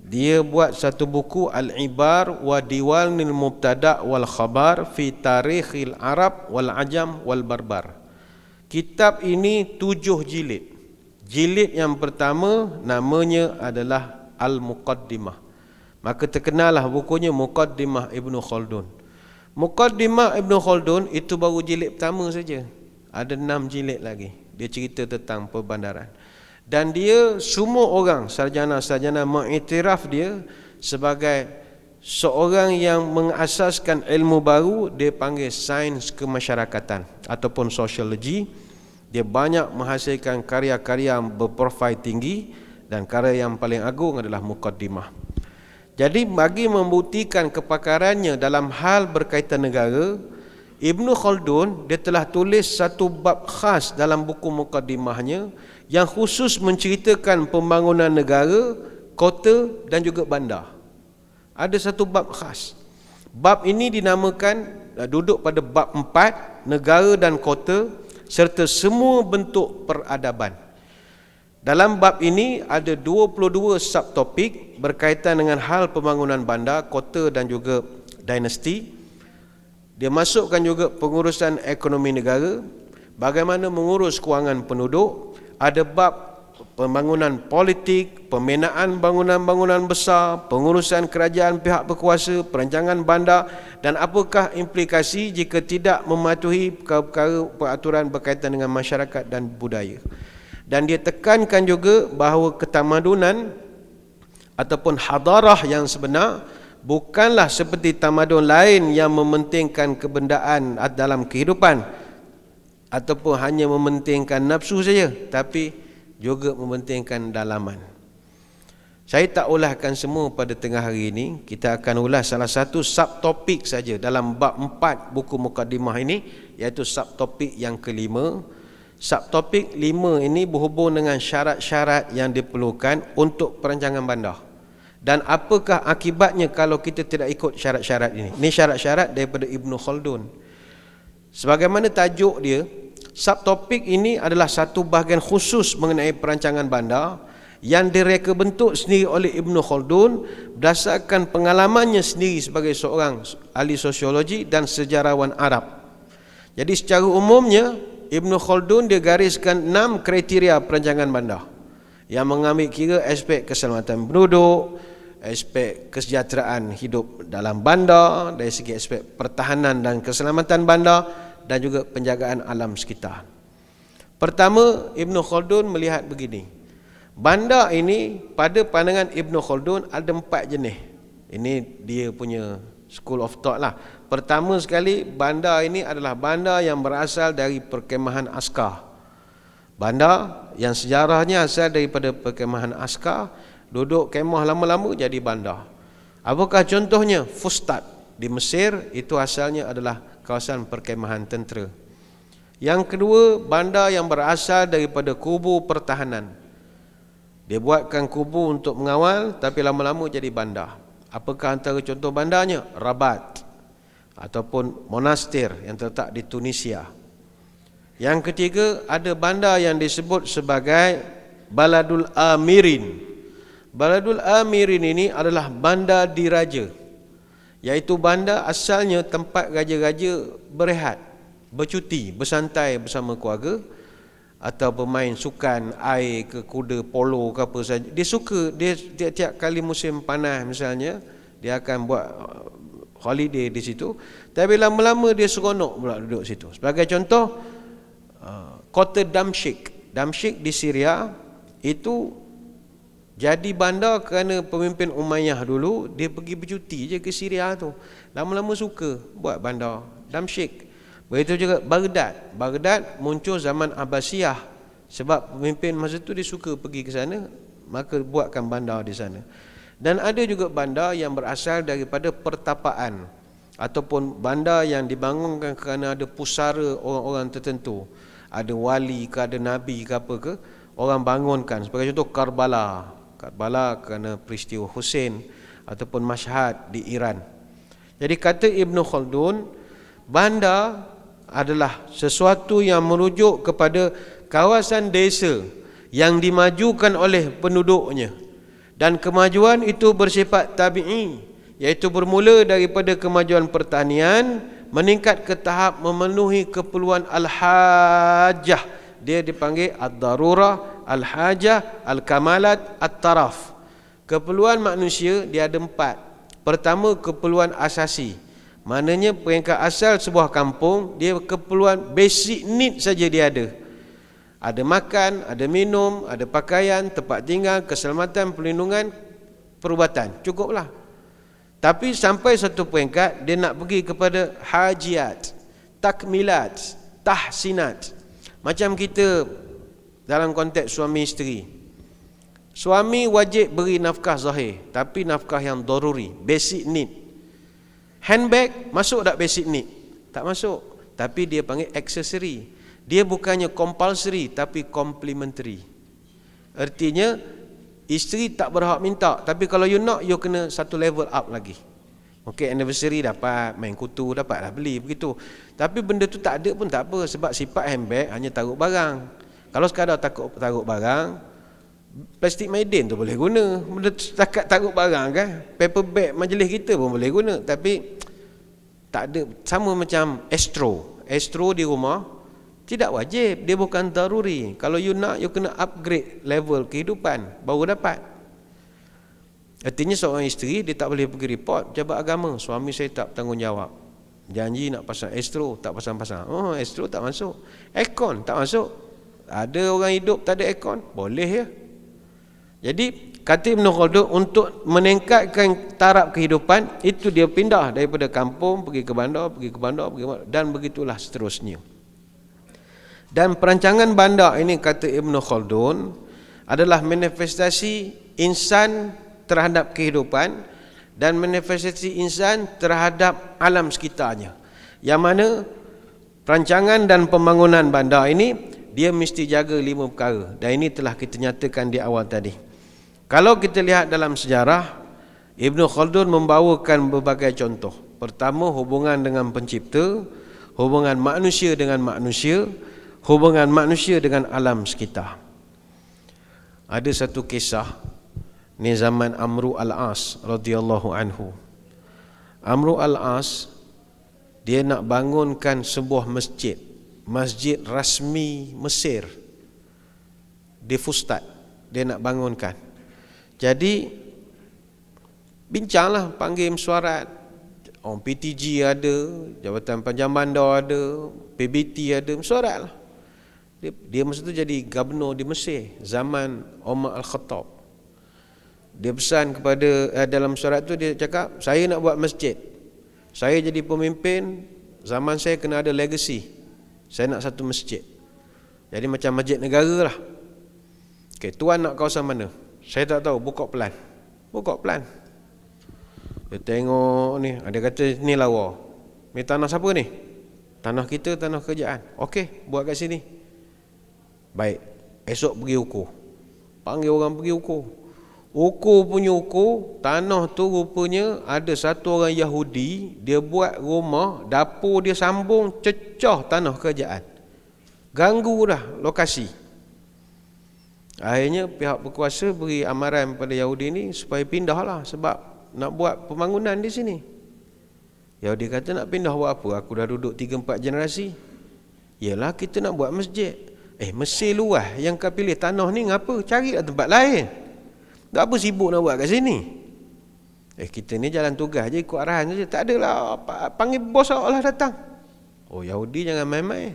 Dia buat satu buku Al-Ibar wa Diwanil Mubtada' wal Khabar fi Tarikhil Arab wal Ajam wal Barbar. Kitab ini 7 jilid. Jilid yang pertama namanya adalah Al-Muqaddimah. Maka terkenallah bukunya Muqaddimah Ibnu Khaldun. Muqaddimah Ibnu Khaldun itu baru jilid pertama saja. Ada 6 jilid lagi. Dia cerita tentang perbandaran. Dan dia semua orang sarjana-sarjana mengiktiraf dia sebagai seorang yang mengasaskan ilmu baru, dia panggil sains kemasyarakatan ataupun sosiologi. Dia banyak menghasilkan karya-karya berprofil tinggi dan karya yang paling agung adalah Muqaddimah. Jadi bagi membuktikan kepakarannya dalam hal berkaitan negara, Ibnu Khaldun dia telah tulis satu bab khas dalam buku Muqaddimahnya yang khusus menceritakan pembangunan negara, kota dan juga bandar. Ada satu bab khas. Bab ini dinamakan, duduk pada bab 4, negara dan kota serta semua bentuk peradaban. Dalam bab ini ada 22 subtopik berkaitan dengan hal pembangunan bandar, kota dan juga dinasti. Dia masukkan juga pengurusan ekonomi negara, bagaimana mengurus kewangan penduduk, ada bab pembangunan politik, pembinaan bangunan-bangunan besar, pengurusan kerajaan pihak berkuasa, perancangan bandar dan apakah implikasi jika tidak mematuhi perkara peraturan berkaitan dengan masyarakat dan budaya. Dan dia tekankan juga bahawa ketamadunan ataupun hadarah yang sebenar bukanlah seperti tamadun lain yang mementingkan kebendaan dalam kehidupan ataupun hanya mementingkan nafsu saja, tapi juga mementingkan dalaman. Saya tak ulahkan semua pada tengah hari ini. Kita akan ulas salah satu subtopik saja dalam bab 4 buku Muqaddimah ini, iaitu subtopik yang kelima. Subtopik 5 ini berhubung dengan syarat-syarat yang diperlukan untuk perancangan bandar. Dan apakah akibatnya kalau kita tidak ikut syarat-syarat ini? Ini syarat-syarat daripada Ibnu Khaldun. Sebagaimana tajuk dia, subtopik ini adalah satu bahagian khusus mengenai perancangan bandar yang direka bentuk sendiri oleh Ibnu Khaldun berdasarkan pengalamannya sendiri sebagai seorang ahli sosiologi dan sejarawan Arab. Jadi secara umumnya Ibnu Khaldun dia gariskan 6 kriteria perancangan bandar yang mengambil kira aspek keselamatan penduduk, aspek kesejahteraan hidup dalam bandar, dari segi aspek pertahanan dan keselamatan bandar dan juga penjagaan alam sekitar. Pertama, Ibnu Khaldun melihat begini. Bandar ini pada pandangan Ibnu Khaldun ada 4 jenis. Ini dia punya school of thought lah. Pertama sekali, bandar ini adalah bandar yang berasal dari perkemahan askar. Bandar yang sejarahnya asal daripada perkemahan askar, duduk kemah lama-lama jadi bandar. Apakah contohnya? Fustat di Mesir, itu asalnya adalah kawasan perkemahan tentera. Yang kedua, bandar yang berasal daripada kubu pertahanan. Dia buatkan kubu untuk mengawal, tapi lama-lama jadi bandar. Apakah antara contoh bandarnya? Rabat ataupun monastir yang terletak di Tunisia. Yang ketiga, ada bandar yang disebut sebagai Baladul Amirin. Baladul Amirin ini adalah bandar diraja, iaitu bandar asalnya tempat raja-raja berehat, bercuti, bersantai bersama keluarga, atau bermain sukan air ke kuda polo ke apa saja. Dia suka, dia tiap kali musim panas misalnya, dia akan buat holiday di situ. Tapi lama-lama dia seronok pula duduk situ. Sebagai contoh, kota Damsyik. Damsyik di Syria itu jadi bandar kerana pemimpin Umayyah dulu dia pergi bercuti je ke Syria tu. Lama-lama suka buat bandar Damsyik. Begitu juga Baghdad. Baghdad muncul zaman Abbasiyah sebab pemimpin masa tu dia suka pergi ke sana, maka buatkan bandar di sana. Dan ada juga bandar yang berasal daripada pertapaan ataupun bandar yang dibangunkan kerana ada pusara orang-orang tertentu. Ada wali ke, ada nabi ke apa ke, orang bangunkan. Sebagai contoh Karbala. Karbala kerana peristiwa Hussein ataupun Mashhad di Iran. Jadi kata Ibnu Khaldun, bandar adalah sesuatu yang merujuk kepada kawasan desa yang dimajukan oleh penduduknya Dan kemajuan itu bersifat tabi'i, iaitu bermula daripada kemajuan pertanian meningkat ke tahap memenuhi keperluan al-hajah. Dia dipanggil ad-darurah, al-hajah, al-kamalat, at-taraf. Keperluan manusia dia ada 4. Pertama, keperluan asasi. Maknanya peringkat asal sebuah kampung, dia keperluan basic need saja dia ada. Ada makan, ada minum, ada pakaian, tempat tinggal, keselamatan, perlindungan, perubatan. Cukuplah. Tapi sampai satu peringkat, dia nak pergi kepada hajiat, takmilat, tahsinat. Macam kita dalam konteks suami isteri. Suami wajib beri nafkah zahir, tapi nafkah yang daruri, basic need. Handbag masuk tak basic need? Tak masuk. Tapi dia panggil accessory. Dia bukannya compulsory tapi complementary. Artinya isteri tak berhak minta, tapi kalau you nak, you kena satu level up lagi. Okey, anniversary dapat, main kutu dapatlah beli begitu. Tapi benda tu tak ada pun tak apa, sebab sifat handbag hanya taruh barang. Kalau sekadar taruh barang, plastik maiden tu boleh guna. Benda setakat taruh barang kan. Paper bag majlis kita pun boleh guna, tapi tak ada. Sama macam Astro di rumah tidak wajib, dia bukan daruri. Kalau you nak, you kena upgrade level kehidupan baru dapat. Artinya seorang isteri dia tak boleh pergi report pejabat agama, suami saya tak bertanggungjawab, janji nak pasang Astro tak pasang-pasang. Oh, Astro tak masuk, aircon tak masuk. Ada orang hidup tak ada aircon, boleh ya. Jadi kata Ibn Khaldun, untuk meningkatkan taraf kehidupan itu dia pindah daripada kampung pergi ke bandar, dan begitulah seterusnya. Dan perancangan bandar ini, kata Ibn Khaldun, adalah manifestasi insan terhadap kehidupan dan manifestasi insan terhadap alam sekitarnya. Yang mana perancangan dan pembangunan bandar ini, dia mesti jaga 5 perkara. Dan ini telah kita nyatakan di awal tadi. Kalau kita lihat dalam sejarah, Ibn Khaldun membawakan berbagai contoh. Pertama, hubungan dengan pencipta, hubungan manusia dengan manusia, hubungan manusia dengan alam sekitar. Ada satu kisah ni zaman Amru al-As radhiyallahu anhu. Amru al-As dia nak bangunkan sebuah masjid rasmi Mesir di Fustat. Dia nak bangunkan. Jadi bincanglah, panggil mesyuarat. PTG ada, Jabatan Panjang Bandar ada, PBT ada, mesyuaratlah. Dia masa tu jadi gubernur di Mesir zaman Umar Al-Khattab. Dia pesan kepada dalam surat tu dia cakap, saya nak buat masjid. Saya jadi pemimpin, zaman saya kena ada legacy. Saya nak satu masjid. Jadi macam masjid negara lah. Okey, tuan nak kawasan mana? Saya tak tahu, buka plan. Dia tengok ni, ada kata ni lawa. Ni tanah siapa ni? Tanah kita, tanah kerajaan. Okey, buat kat sini. Baik, esok pergi ukur. Panggil orang pergi ukur. Ukur punya ukur, tanah tu rupanya ada satu orang Yahudi, dia buat rumah, dapur dia sambung, cecah tanah kerajaan. Ganggu dah lokasi. Akhirnya pihak berkuasa beri amaran pada Yahudi ni supaya pindahlah, sebab nak buat pembangunan di sini. Yahudi kata, nak pindah buat apa? Aku dah duduk 3-4 generasi. Yalah, kita nak buat masjid. Mesir luas, yang kau pilih tanah ni ngapa? Carilah tempat lain. Tak apa sibuk nak buat kat sini. Kita ni jalan tugas je, ikut arahan saja. Tak adalah, panggil bos awak lah datang. Oh, Yahudi jangan main-main.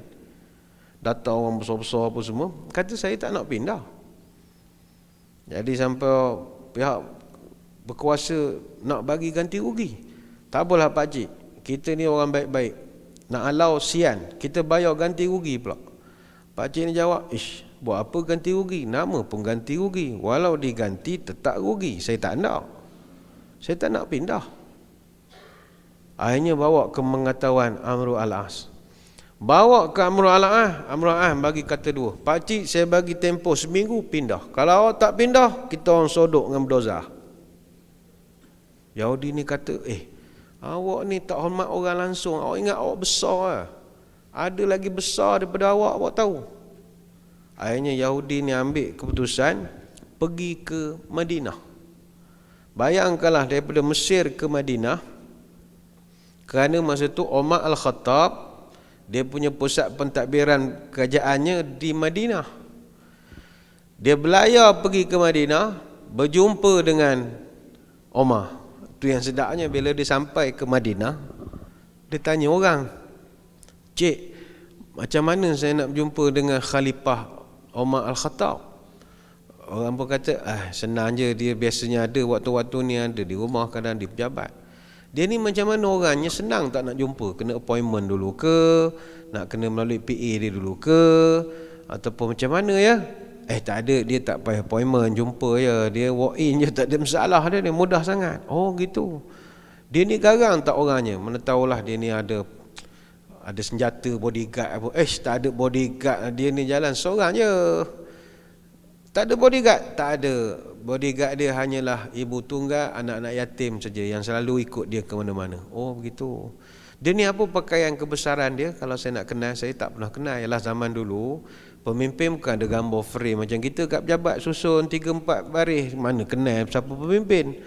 Datang orang besar-besar apa semua. Kata, saya tak nak pindah. Jadi sampai pihak berkuasa nak bagi ganti rugi. Tak apalah pakcik, kita ni orang baik-baik, nak halau sian, kita bayar ganti rugi pula. Pakcik ni jawab, buat apa ganti rugi? Nama pun ganti rugi. Walau diganti tetap rugi. Saya tak nak pindah. Akhirnya bawa ke pengetahuan Amru al-As. Bawa ke Amru al-As. Amru al-As bagi kata 2. Pakcik, saya bagi tempoh seminggu pindah. Kalau awak tak pindah, kita orang sodok dengan bulldozer. Yahudi ni kata, awak ni tak hormat orang langsung. Awak ingat awak besar lah. Ada lagi besar daripada awak tahu. Akhirnya Yahudi ni ambil keputusan pergi ke Madinah. Bayangkanlah daripada Mesir ke Madinah, kerana masa tu Umar Al-Khattab dia punya pusat pentadbiran kerajaannya di Madinah. Dia belayar pergi ke Madinah, berjumpa dengan Umar. Tu yang sedapnya, bila dia sampai ke Madinah, dia tanya orang, "Cik, macam mana saya nak berjumpa dengan Khalifah Umar Al-Khattab?" Orang pun kata, senang je, dia biasanya ada waktu-waktu ni, ada di rumah, kadang di pejabat. Dia ni macam mana orangnya, senang tak nak jumpa? Kena appointment dulu ke? Nak kena melalui PA dia dulu ke? Ataupun macam mana ya? Tak ada, dia tak payah appointment, jumpa je. Dia walk in je, tak ada masalah dia, mudah sangat. Oh gitu. Dia ni garang tak orangnya? Mana tahulah dia ni ada senjata, bodyguard apa. Tak ada bodyguard, dia ni jalan seorang je. Tak ada bodyguard? Tak ada. Bodyguard dia hanyalah ibu tunggal, anak-anak yatim saja yang selalu ikut dia ke mana-mana. Oh begitu. Dia ni apa pakaian kebesaran dia? Kalau saya nak kenal, saya tak pernah kenal. Ialah zaman dulu, pemimpin bukan ada gambar frame macam kita kat pejabat susun 3-4 baris. Mana kenal siapa pemimpin?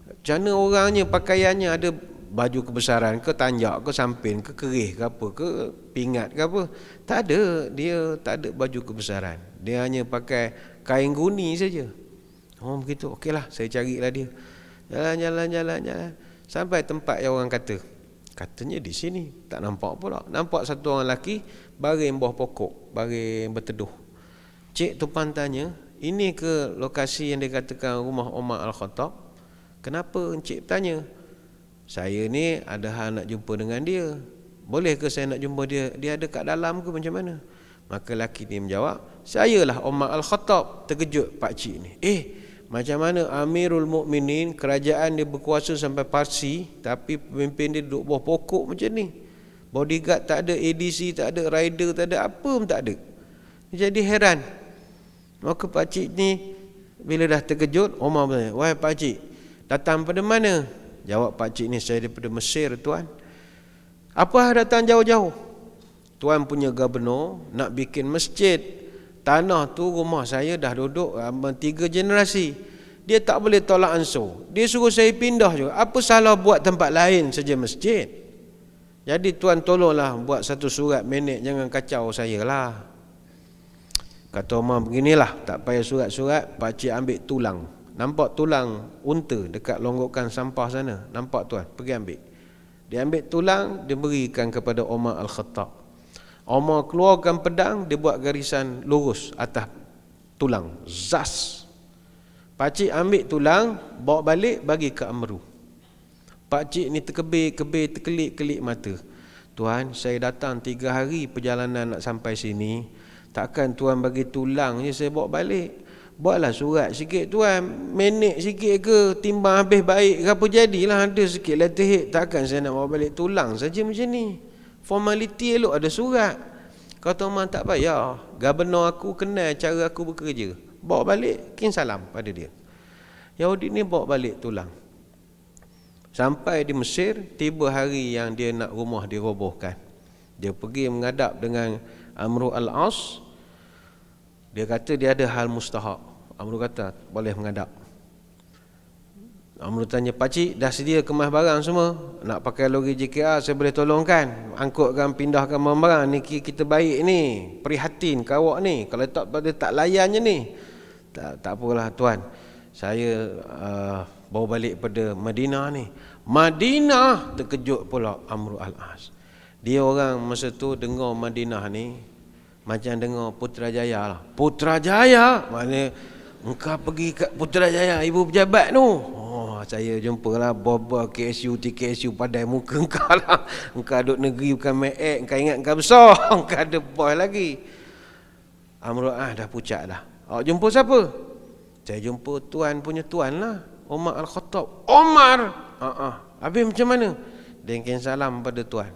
Macam mana orangnya, pakaiannya, ada baju kebesaran ke, tanjak ke, sampin ke, kerih ke apa ke, pingat ke apa? Tak ada. Dia tak ada baju kebesaran. Dia hanya pakai kain guni saja. Oh begitu. Okeylah, saya carilah dia. Jalan. Sampai tempat yang orang katanya di sini. Tak nampak pula. Nampak satu orang lelaki baring bawah pokok, baring berteduh. Cik Tupan tanya, ini ke lokasi yang dikatakan rumah Umar Al-Khattab? Kenapa encik tanya? Saya ni ada hal nak jumpa dengan dia. Boleh ke saya nak jumpa dia? Dia ada kat dalam ke macam mana? Maka lelaki ni menjawab, sayalah Umar Al-Khattab. Terkejut pakcik ni. Macam mana Amirul Mukminin, kerajaan dia berkuasa sampai Parsi, tapi pemimpin dia duduk bawah pokok macam ni? Bodyguard tak ada, ADC tak ada, rider tak ada, apa pun tak ada. Jadi heran. Maka pakcik ni bila dah terkejut, Umar bertanya, "Wahai pakcik, datang pada mana?" Jawab pakcik ni, "Saya daripada Mesir, tuan." "Apa datang jauh-jauh?" "Tuan punya gubernur nak bikin masjid. Tanah tu rumah saya dah duduk 3 generasi. Dia tak boleh tolak ansur. Dia suruh saya pindah juga. Apa salah buat tempat lain saja masjid? Jadi tuan tolonglah buat satu surat minute, jangan kacau saya lah." Kata Umar, "Beginilah, tak payah surat-surat, pakcik ambil tulang. Nampak tulang unta dekat longgokan sampah sana? Nampak tuan? Pergi ambil." Dia ambil tulang, dia berikan kepada Umar Al-Khattab. Umar keluarkan pedang, dia buat garisan lurus atas tulang. Zas. Pakcik ambil tulang, bawa balik, bagi ke Amru. Pakcik ni terkebir, terkelip-kelip mata. "Tuan, saya datang 3 hari perjalanan nak sampai sini. Takkan tuan bagi tulang je saya bawa balik? Buatlah surat sikit tuan, minit sikit ke, timbang habis baik ke apa, jadilah ada sikit letterhead. Takkan saya nak bawa balik tulang saja macam ni. Formaliti elok ada surat." Kata Umar, "Tak payah, gubernur aku kenal cara aku bekerja. Bawa balik, kin salam pada dia." Yahudi ni bawa balik tulang. Sampai di Mesir, tiba hari yang dia nak rumah dirobohkan. Dia pergi menghadap dengan Amru Al-As. Dia kata dia ada hal mustahak. Amru kata, "Boleh menghadap." Amru tanya, "Pakcik dah sedia kemas barang semua? Nak pakai lori JKR, saya boleh tolongkan. Angkutkan, pindahkan barang-barang ni, kita baik ni, prihatin ke awak ni. Kalau tak layannya ni." Tak apalah tuan, saya bawa balik pada Madinah ni." Madinah? Terkejut pula Amru Al-As. Dia orang masa tu dengar Madinah ni macam dengar Putrajaya lah. Putrajaya? Maknanya engkau pergi ke Putrajaya, ibu pejabat tu? Saya jumpalah Boba, KSU, TKSU, padai muka engkau lah. Engkau duduk negeri bukan main, engkau ingat engkau besar. Engkau ada boy lagi. Amru dah pucat dah. "Awak jumpa siapa?" "Saya jumpa tuan punya tuan lah, Umar Al-Khattab." "Umar?" Habis macam mana?" "Dia kirim salam pada tuan."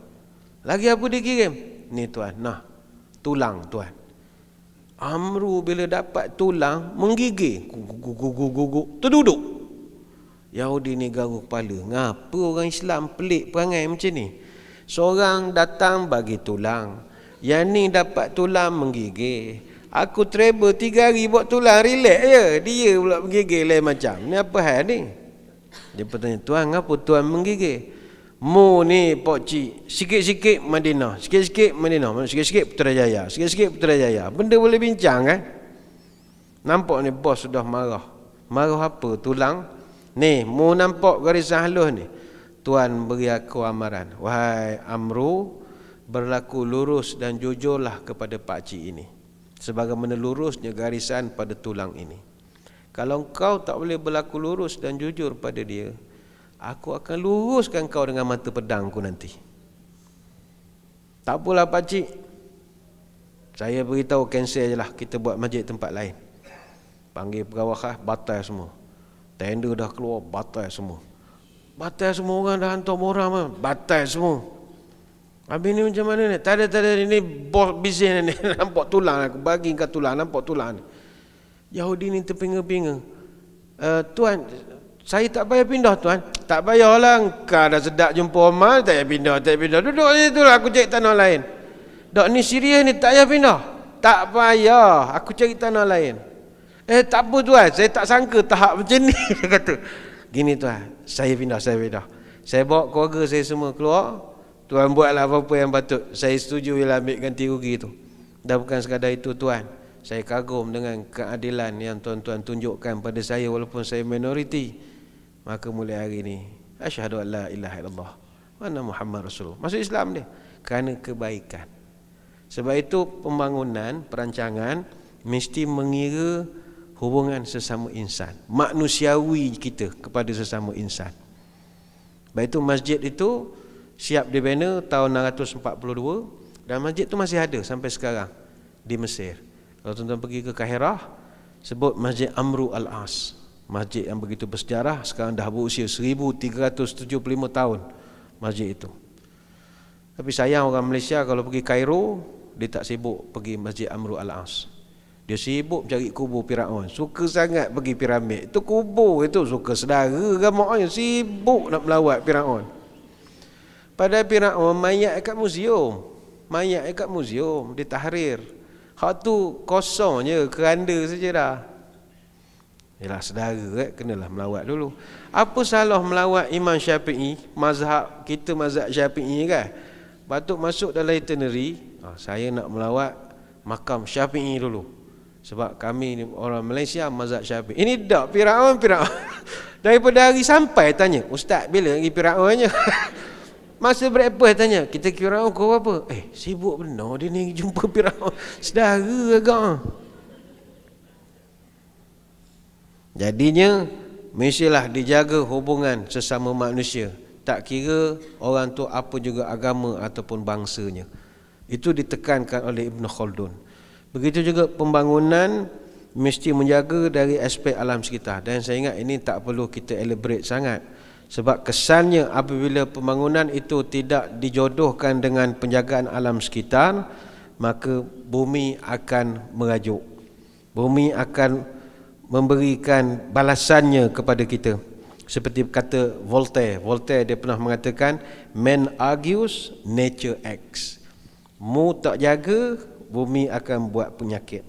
"Lagi apa dia kirim?" "Ni tuan, nah, tulang tuan." Amru bila dapat tulang, menggigil. Guguk, terduduk. Yahudi ni garuk kepala. Ngapa orang Islam pelik perangai macam ni? Seorang datang bagi tulang, yang ni dapat tulang menggigil. Aku travel 3 hari buat tulang, relax je. Dia pula menggigil lain macam. Ni apa hal ni? Dia bertanya, tuan ngapa tuan menggigil? Mu ni Pak Cik, sikit-sikit Madinah, sikit-sikit Madinah, sikit-sikit Putrajaya, sikit-sikit Putrajaya. Benda boleh bincang kan? Nampak ni bos sudah marah. Marah apa? Tulang. Ni, mu nampak garisan halus ni. Tuan beri aku amaran. Wahai Amru, berlaku lurus dan jujurlah kepada Pak Cik ini. Sebagaimana lurusnya garisan pada tulang ini. Kalau kau tak boleh berlaku lurus dan jujur pada dia, aku akan luruskan kau dengan mata pedangku nanti. Tak apalah Pak Cik, saya beritahu cancel je lah, kita buat masjid tempat lain. Panggil pegawai, batal semua. Tender dah keluar, batal semua. Batal semua, orang dah hantar orang, batal semua. Habis ni macam mana ni? Tak ada ni bos bisnes ni. Nampak tulang aku, bagi kau tulang, nampak tulang ni. Yahudi ni terpinga-pinga. Tuan, saya tak payah pindah tuan. Tak payahlah, engkau dah sedap jumpa Omar, tak payah pindah. Duduk je tu lah, aku cari tanah lain. Dok ni Syria ni tak payah pindah. Tak payah, aku cari tanah lain. Tak apa tuan, saya tak sangka tahap macam ni. Dia kata, gini tuan, saya pindah. Saya bawa keluarga saya semua keluar. Tuan buatlah apa-apa yang patut. Saya setuju bila ambil ganti rugi tu. Dan bukan sekadar itu tuan, saya kagum dengan keadilan yang tuan-tuan tunjukkan pada saya walaupun saya minoriti. Maka mulai hari ini, asyhadu an la ilaha illallah wa anna Muhammad Rasulullah. Masuk Islam dia kerana kebaikan. Sebab itu pembangunan, perancangan mesti mengira hubungan sesama insan, manusiawi kita kepada sesama insan. Sebab itu masjid itu siap dibina tahun 642 dan masjid itu masih ada sampai sekarang di Mesir. Kalau tuan-tuan pergi ke Kahirah, sebut Masjid Amru Al-As. Masjid yang begitu bersejarah, sekarang dah berusia 1375 tahun masjid itu. Tapi sayang orang Malaysia kalau pergi Kairo, dia tak sibuk pergi Masjid Amru Al-As. Dia sibuk cari kubur Firaun. Suka sangat pergi piramid. Itu kubur itu, suka sedara gamaknya, sibuk nak melawat Firaun. Padahal Firaun mayat dekat museum. Mayat dekat museum di Tahrir. Hak tu kosong je, keranda saja dah. Yalah saudara kenalah melawat dulu. Apa salah melawat Imam Syafi'i, mazhab kita mazhab Syafi'i kan? Patut masuk dalam itinerary, saya nak melawat makam Syafi'i dulu. Sebab kami ni orang Malaysia mazhab Syafi'i. Ini dak Firaun. Daripada hari sampai tanya, ustaz bila pergi Firaunnya? Masa breakfast tanya, kita kira kau apa? Sibuk benar dia ni jumpa Firaun. Saudara agak. Jadinya mestilah dijaga hubungan sesama manusia. Tak kira orang tu apa juga agama ataupun bangsanya. Itu ditekankan oleh Ibn Khaldun. Begitu juga pembangunan mesti menjaga dari aspek alam sekitar. Dan saya ingat ini tak perlu kita elaborate sangat. Sebab kesannya apabila pembangunan itu tidak dijodohkan dengan penjagaan alam sekitar, maka bumi akan merajuk. Bumi akan memberikan balasannya kepada kita. Seperti kata Voltaire. Voltaire dia pernah mengatakan, man argues, nature acts. Mu tak jaga, bumi akan buat penyakit.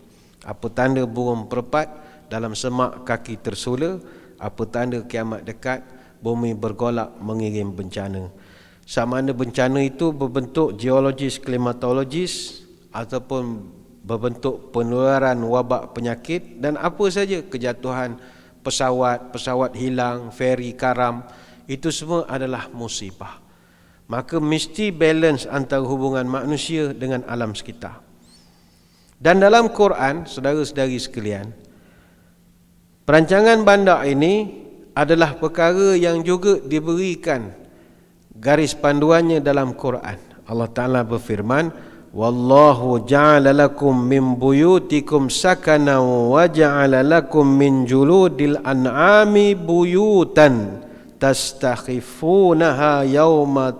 Apa tanda burung perpat dalam semak kaki tersula, apa tanda kiamat dekat, bumi bergolak mengirim bencana. Sama ada bencana itu berbentuk geologis, klimatologis ataupun berbentuk penularan wabak penyakit dan apa saja, kejatuhan pesawat hilang, feri karam, itu semua adalah musibah. Maka mesti balance antara hubungan manusia dengan alam sekitar. Dan dalam Quran, saudara-saudari sekalian, perancangan bandar ini adalah perkara yang juga diberikan garis panduannya dalam Quran. Allah Ta'ala berfirman, wallahu ja'ala lakum min buyutikum sakana wa ja'ala lakum min juludil an'ami buyutan tastakhifunaha yawma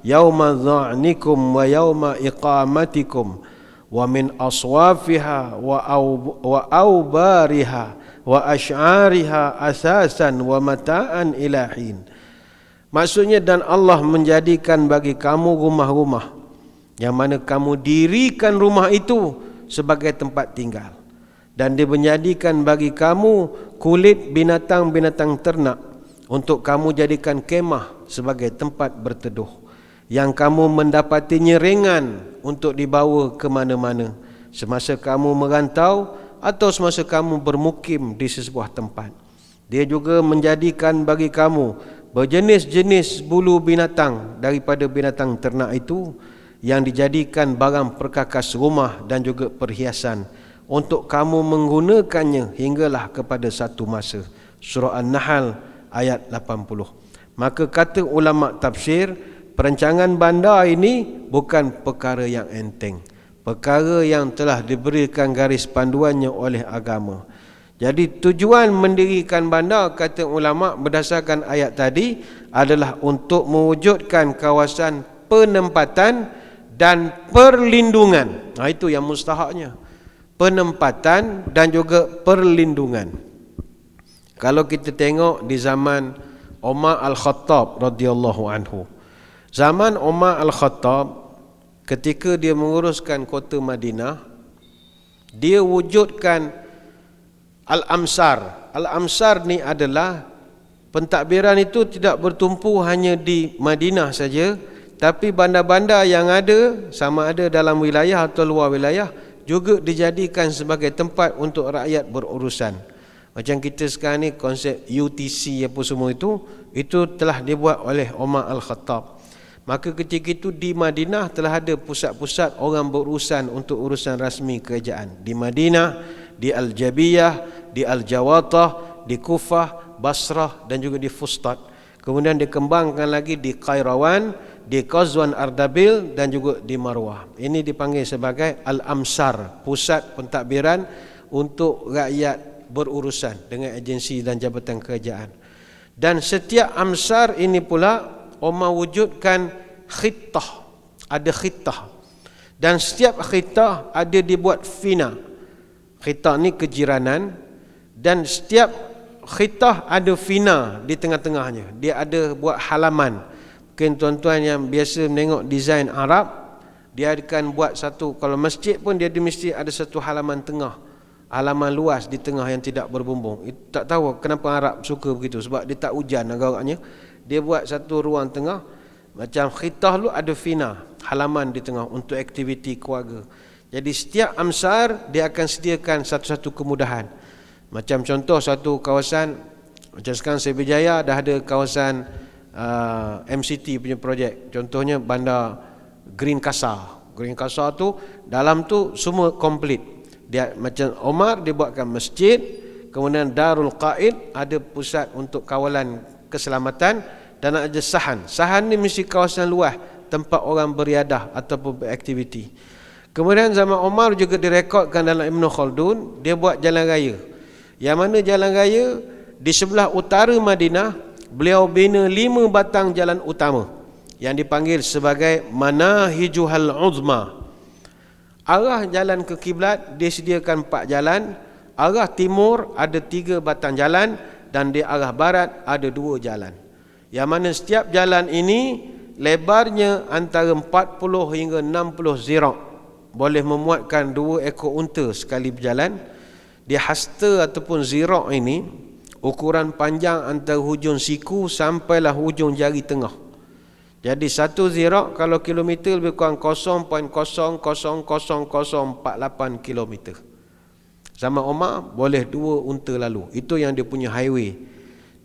dha'nikum wa yawma iqamatikum wa min aswafiha wa awbariha wa asy'ariha asasan wa mata'an ilahin. Maksudnya, dan Allah menjadikan bagi kamu rumah-rumah yang mana kamu dirikan rumah itu sebagai tempat tinggal, dan dia menjadikan bagi kamu kulit binatang-binatang ternak untuk kamu jadikan kemah sebagai tempat berteduh, yang kamu mendapatinya ringan untuk dibawa ke mana-mana semasa kamu merantau atau semasa kamu bermukim di sesebuah tempat. Dia juga menjadikan bagi kamu berjenis-jenis bulu binatang daripada binatang ternak itu yang dijadikan barang perkakas rumah dan juga perhiasan untuk kamu menggunakannya hinggalah kepada satu masa. Surah An-Nahl ayat 80. Maka kata ulama tafsir, perancangan bandar ini bukan perkara yang enteng, perkara yang telah diberikan garis panduannya oleh agama. Jadi tujuan mendirikan bandar, kata ulama berdasarkan ayat tadi, adalah untuk mewujudkan kawasan penempatan dan perlindungan. Itu yang mustahaknya, penempatan dan juga perlindungan. Kalau kita tengok di zaman Umar Al-Khattab radhiyallahu anhu, zaman Umar Al-Khattab ketika dia menguruskan kota Madinah, dia wujudkan Al-Amsar. Al-Amsar ni adalah pentadbiran itu tidak bertumpu hanya di Madinah saja, tapi bandar-bandar yang ada, sama ada dalam wilayah atau luar wilayah, juga dijadikan sebagai tempat untuk rakyat berurusan. Macam kita sekarang ni konsep UTC apa semua itu telah dibuat oleh Umar Al-Khattab. Maka ketika itu di Madinah telah ada pusat-pusat orang berurusan untuk urusan rasmi kerajaan. Di Madinah, di Al-Jabiyah, di Al-Jawatah, di Kufah, Basrah dan juga di Fustat. Kemudian dikembangkan lagi di Qairawan, di Qazwan Ardabil dan juga di Marwah. Ini dipanggil sebagai Al-Amsar, pusat pentadbiran untuk rakyat berurusan dengan agensi dan jabatan kerajaan. Dan setiap amsar ini pula Umar wujudkan khittah, ada khittah. Dan setiap khittah ada dibuat fina. Khittah ni kejiranan, dan setiap khittah ada fina di tengah-tengahnya. Dia ada buat halaman. Mungkin tuan-tuan yang biasa menengok desain Arab, dia akan buat satu, kalau masjid pun dia mesti ada satu halaman tengah, halaman luas di tengah yang tidak berbumbung. Tak tahu kenapa Arab suka begitu, sebab dia tak hujan agaknya. Dia buat satu ruang tengah, macam khittah lu ada fina, halaman di tengah untuk aktiviti keluarga. Jadi setiap amsar dia akan sediakan satu-satu kemudahan. Macam contoh satu kawasan, macam sekarang Sriwijaya dah ada kawasan MCT punya projek. Contohnya bandar Green Casa. Green Casa tu dalam tu semua komplit. Dia macam Omar dia buatkan masjid, kemudian Darul Qaid ada pusat untuk kawalan keselamatan, dan ada sahan. Sahan ni mesti kawasan luas tempat orang beriadah ataupun beraktiviti. Kemudian zaman Omar juga direkodkan dalam Ibn Khaldun, dia buat jalan raya. Yang mana jalan raya di sebelah utara Madinah, beliau bina 5 batang jalan utama yang dipanggil sebagai Manahijuhal Uzma. Arah jalan ke kiblat dia sediakan 4 jalan, arah timur ada 3 batang jalan, dan di arah barat ada 2 jalan. Yang mana setiap jalan ini lebarnya antara 40 hingga 60 zirak. Boleh memuatkan 2 ekor unta sekali berjalan. Di hasta ataupun zirak ini ukuran panjang antara hujung siku sampailah hujung jari tengah. Jadi satu zirak kalau kilometer lebih kurang 0.0000048 kilometer. Zaman Umar boleh 2 unta lalu. Itu yang dia punya highway.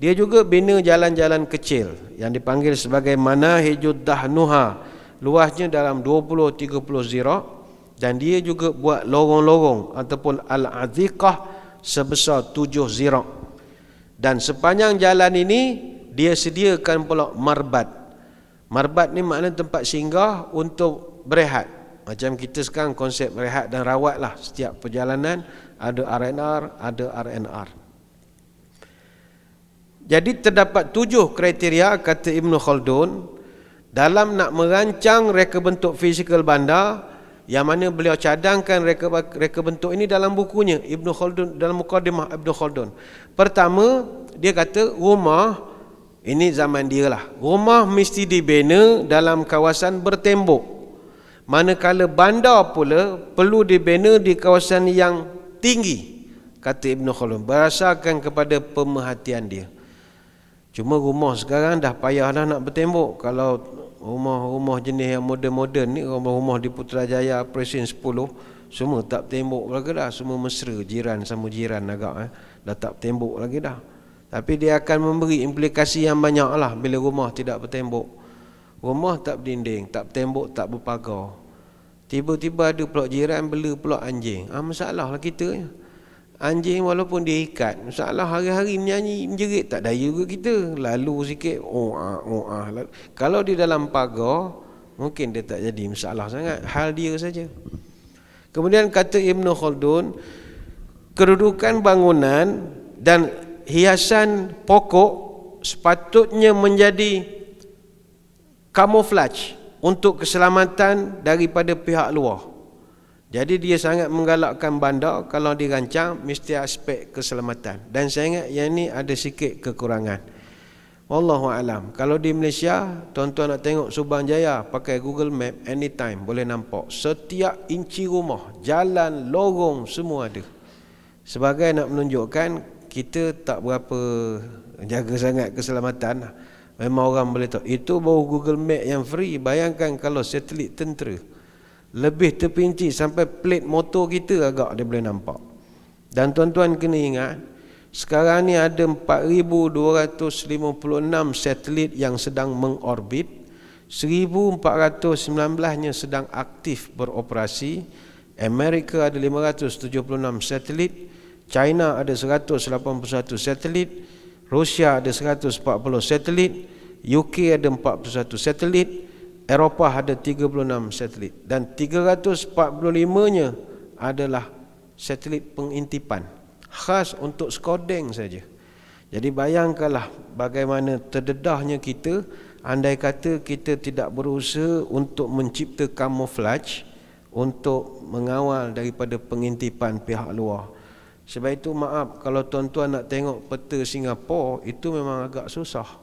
Dia juga bina jalan-jalan kecil yang dipanggil sebagai Manahijud Dahnuha. Luasnya dalam 20-30 zirak. Dan dia juga buat lorong-lorong ataupun Al-Aziqah sebesar 7 zirak. Dan sepanjang jalan ini dia sediakan pula marbat. Marbat ni maknanya tempat singgah untuk berehat. Macam kita sekarang konsep berehat dan rawat lah. Setiap perjalanan ada R&R, ada RNR. Jadi terdapat 7 kriteria kata Ibn Khaldun dalam nak merancang reka bentuk fizikal bandar, yang mana beliau cadangkan reka bentuk ini dalam bukunya Ibn Khaldun, dalam Muqaddimah Ibn Khaldun. Pertama, dia kata rumah, ini zaman dia lah, rumah mesti dibina dalam kawasan bertembok. Manakala bandar pula perlu dibina di kawasan yang tinggi. kata Ibn Khaldun, berdasarkan kepada pemerhatian dia. Cuma rumah sekarang dah payah dah nak bertembok. Kalau rumah-rumah jenis yang moden-moden ni, rumah-rumah di Putrajaya Presin 10, semua tak tembok lagi dah. Semua mesra, jiran sama jiran agak dah tak tembok lagi dah. Tapi dia akan memberi implikasi yang banyak lah bila rumah tidak bertembok. Rumah tak berdinding, tak bertembok, tak berpagar. Tiba-tiba ada pula jiran bela pula anjing. Masalah lah kita. Anjing walaupun dia ikat, masalah hari-hari menyanyi, menjerit, tak daya juga kita. Lalu sikit, Kalau di dalam pagar, mungkin dia tak jadi masalah sangat. Hal dia saja. Kemudian kata Ibn Khaldun, kedudukan bangunan dan hiasan pokok sepatutnya menjadi kamuflaj untuk keselamatan daripada pihak luar. Jadi dia sangat menggalakkan bandar kalau dirancang mesti aspek keselamatan. Dan saya ingat yang ni ada sikit kekurangan. Wallahu alam. Kalau di Malaysia, tuan-tuan nak tengok Subang Jaya, pakai Google Map, anytime boleh nampak. Setiap inci rumah, jalan, lorong, semua ada. Sebagai nak menunjukkan kita tak berapa jaga sangat keselamatan. Memang orang boleh tahu. Itu baru Google Map yang free. Bayangkan kalau satelit tentera, lebih terpinci sampai plate motor kita agak dia boleh nampak. Dan tuan-tuan kena ingat, sekarang ni ada 4,256 satelit yang sedang mengorbit, 1,419-nya sedang aktif beroperasi. Amerika ada 576 satelit, China ada 181 satelit, Rusia ada 140 satelit, UK ada 41 satelit, Eropah ada 36 satelit, dan 345-nya adalah satelit pengintipan khas untuk skodeng saja. Jadi bayangkanlah bagaimana terdedahnya kita andai kata kita tidak berusaha untuk mencipta kamuflaj untuk mengawal daripada pengintipan pihak luar. Sebab itu maaf kalau tuan-tuan nak tengok peta Singapura, itu memang agak susah.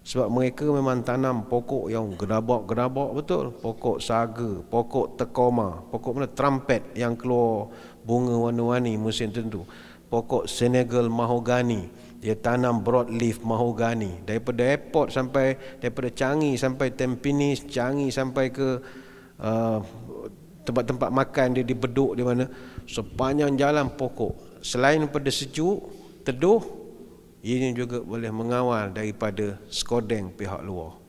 Sebab mereka memang tanam pokok yang gerabak-gerabak betul. Pokok saga, pokok tekoma, pokok mana trumpet yang keluar bunga warna-warni musim tertentu. Pokok Senegal mahogani, dia tanam broadleaf mahogani. Daripada airport sampai, daripada Changi sampai Tampines, Changi sampai ke tempat-tempat makan dia di Bedok di mana, sepanjang jalan pokok. Selain pada sejuk, teduh, ini juga boleh mengawal daripada skodeng pihak luar.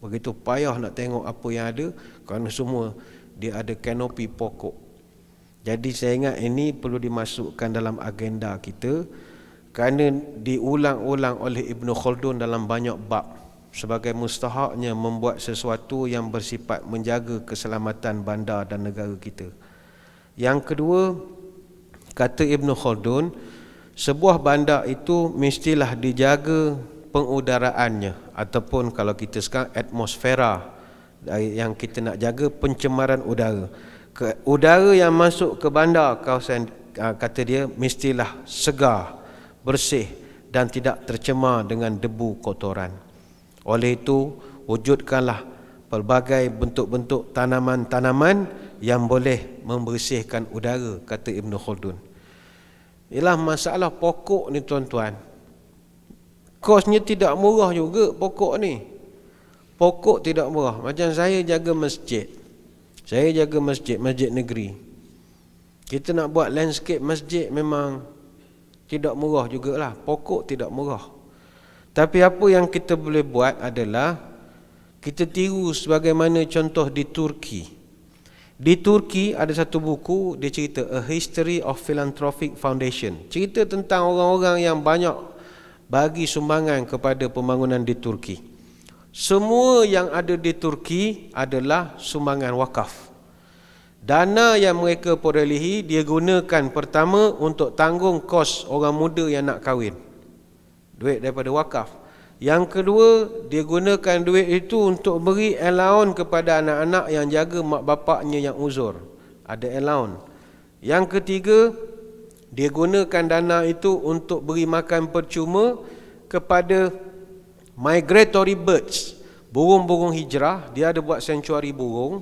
Begitu payah nak tengok apa yang ada, kerana semua dia ada kanopi pokok. Jadi saya ingat ini perlu dimasukkan dalam agenda kita, kerana diulang-ulang oleh Ibn Khaldun dalam banyak bab sebagai mustahaknya membuat sesuatu yang bersifat menjaga keselamatan bandar dan negara kita. Yang kedua, kata Ibn Khaldun, sebuah bandar itu mestilah dijaga pengudaraannya, ataupun kalau kita sekarang atmosfera, yang kita nak jaga pencemaran udara. Udara yang masuk ke bandar kawasan, kata dia, mestilah segar, bersih dan tidak tercemar dengan debu kotoran. Oleh itu, wujudkanlah pelbagai bentuk-bentuk tanaman-tanaman yang boleh membersihkan udara, kata Ibn Khaldun. Ialah masalah pokok ni tuan-tuan, kosnya tidak murah juga pokok ni. Pokok tidak murah. Macam saya jaga masjid, masjid negeri. Kita nak buat landscape masjid memang tidak murah jugalah. Pokok tidak murah. Tapi apa yang kita boleh buat adalah kita tiru sebagaimana contoh di Turki. Di Turki ada satu buku, dia cerita A History of Philanthropic Foundation. Cerita tentang orang-orang yang banyak bagi sumbangan kepada pembangunan di Turki. Semua yang ada di Turki adalah sumbangan wakaf. Dana yang mereka perolehi dia gunakan pertama untuk tanggung kos orang muda yang nak kahwin, duit daripada wakaf. Yang kedua, dia gunakan duit itu untuk beri allowance kepada anak-anak yang jaga mak bapaknya yang uzur, ada allowance. Yang ketiga, dia gunakan dana itu untuk beri makan percuma kepada migratory birds, burung-burung hijrah. Dia ada buat sanctuary burung,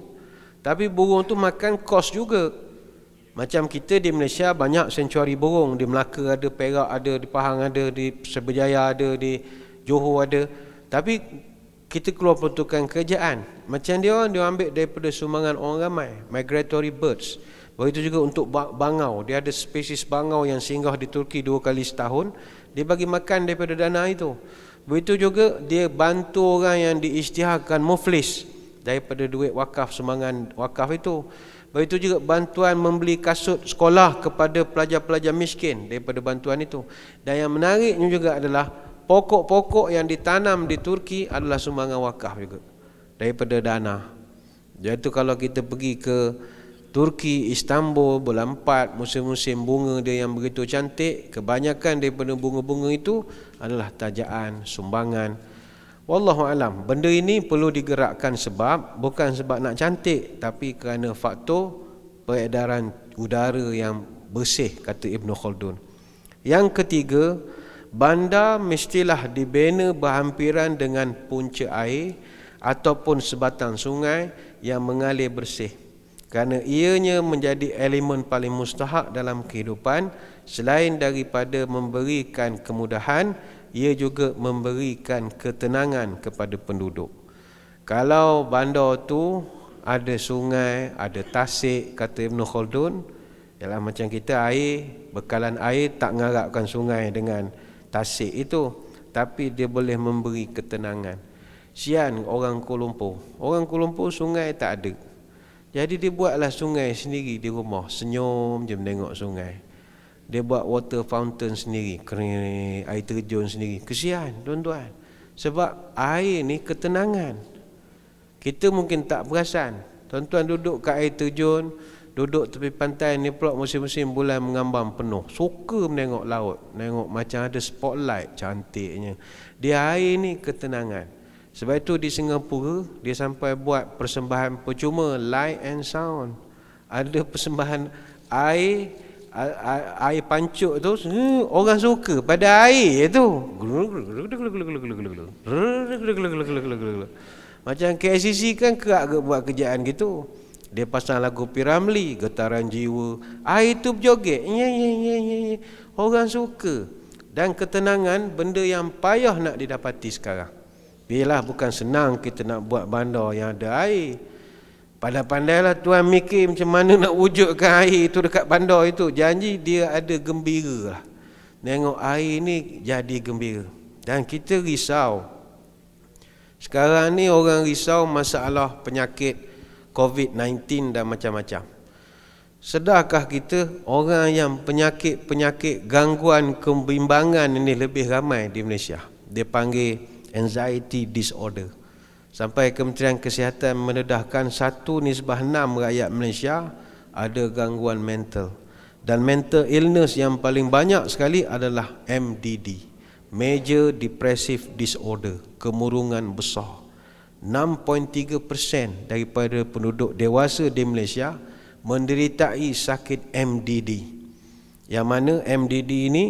tapi burung tu makan kos juga. Macam kita di Malaysia banyak sanctuary burung. Di Melaka ada, Perak ada, di Pahang ada, di Seberjaya ada, di Johor ada. Tapi kita keluar peruntukan kerajaan. Macam dia ambil daripada sumbangan orang ramai, migratory birds. Begitu juga untuk bangau. Dia ada spesies bangau yang singgah di Turki 2 kali setahun. Dia bagi makan daripada dana itu. Begitu juga dia bantu orang yang diisytiharkan muflis daripada duit wakaf, sumbangan wakaf itu. Begitu juga bantuan membeli kasut sekolah kepada pelajar-pelajar miskin daripada bantuan itu. Dan yang menariknya juga adalah pokok-pokok yang ditanam di Turki adalah sumbangan wakaf juga daripada dana. Jadi kalau kita pergi ke Turki, Istanbul, bulan 4, musim-musim bunga dia yang begitu cantik, kebanyakan daripada bunga-bunga itu adalah tajaan, sumbangan. Wallahu alam, benda ini perlu digerakkan sebab bukan sebab nak cantik, tapi kerana faktor peredaran udara yang bersih, kata Ibn Khaldun. Yang ketiga, bandar mestilah dibina berhampiran dengan punca air ataupun sebatang sungai yang mengalir bersih, kerana ianya menjadi elemen paling mustahak dalam kehidupan. Selain daripada memberikan kemudahan, ia juga memberikan ketenangan kepada penduduk. Kalau bandar tu ada sungai, ada tasik, kata Ibn Khaldun, ialah macam kita air, bekalan air tak ngarapkan sungai dengan tasik itu, tapi dia boleh memberi ketenangan. Sian orang Kuala Lumpur. Orang Kuala Lumpur sungai tak ada. Jadi dia buatlah sungai sendiri di rumah. Senyum je menengok sungai. Dia buat water fountain sendiri, air terjun sendiri. Kesian tuan-tuan. Sebab air ni ketenangan. Kita mungkin tak perasan. Tuan-tuan duduk kat air terjun, duduk tepi pantai ni pula musim-musim bulan mengambang penuh. Suka menengok laut. Tengok macam ada spotlight cantiknya. Dia air ni ketenangan. Sebab itu di Singapura dia sampai buat persembahan percuma, light and sound. Ada persembahan air pancuk tu, orang suka pada air tu. Macam KLCC kan kerap buat kerjaan gitu. Dia pasang lagu Piramli, getaran jiwa. Air tu berjoget. Orang suka. Dan ketenangan benda yang payah nak didapati sekarang. Biarlah bukan senang kita nak buat bandar yang ada air. Pandai-pandailah tuan mikir macam mana nak wujudkan air itu dekat bandar itu. Janji dia ada gembira lah. Tengok air ni jadi gembira. Dan kita risau. Sekarang ni orang risau masalah penyakit COVID-19 dan macam-macam. Sedarkah kita orang yang penyakit gangguan kebimbangan ini lebih ramai di Malaysia? Dia panggil anxiety disorder. Sampai Kementerian Kesihatan mendedahkan 1/6 rakyat Malaysia ada gangguan mental. Dan mental illness yang paling banyak sekali adalah MDD, Major Depressive Disorder, kemurungan besar. 6.3% daripada penduduk dewasa di Malaysia mendeриtai sakit MDD. Yang mana MDD ini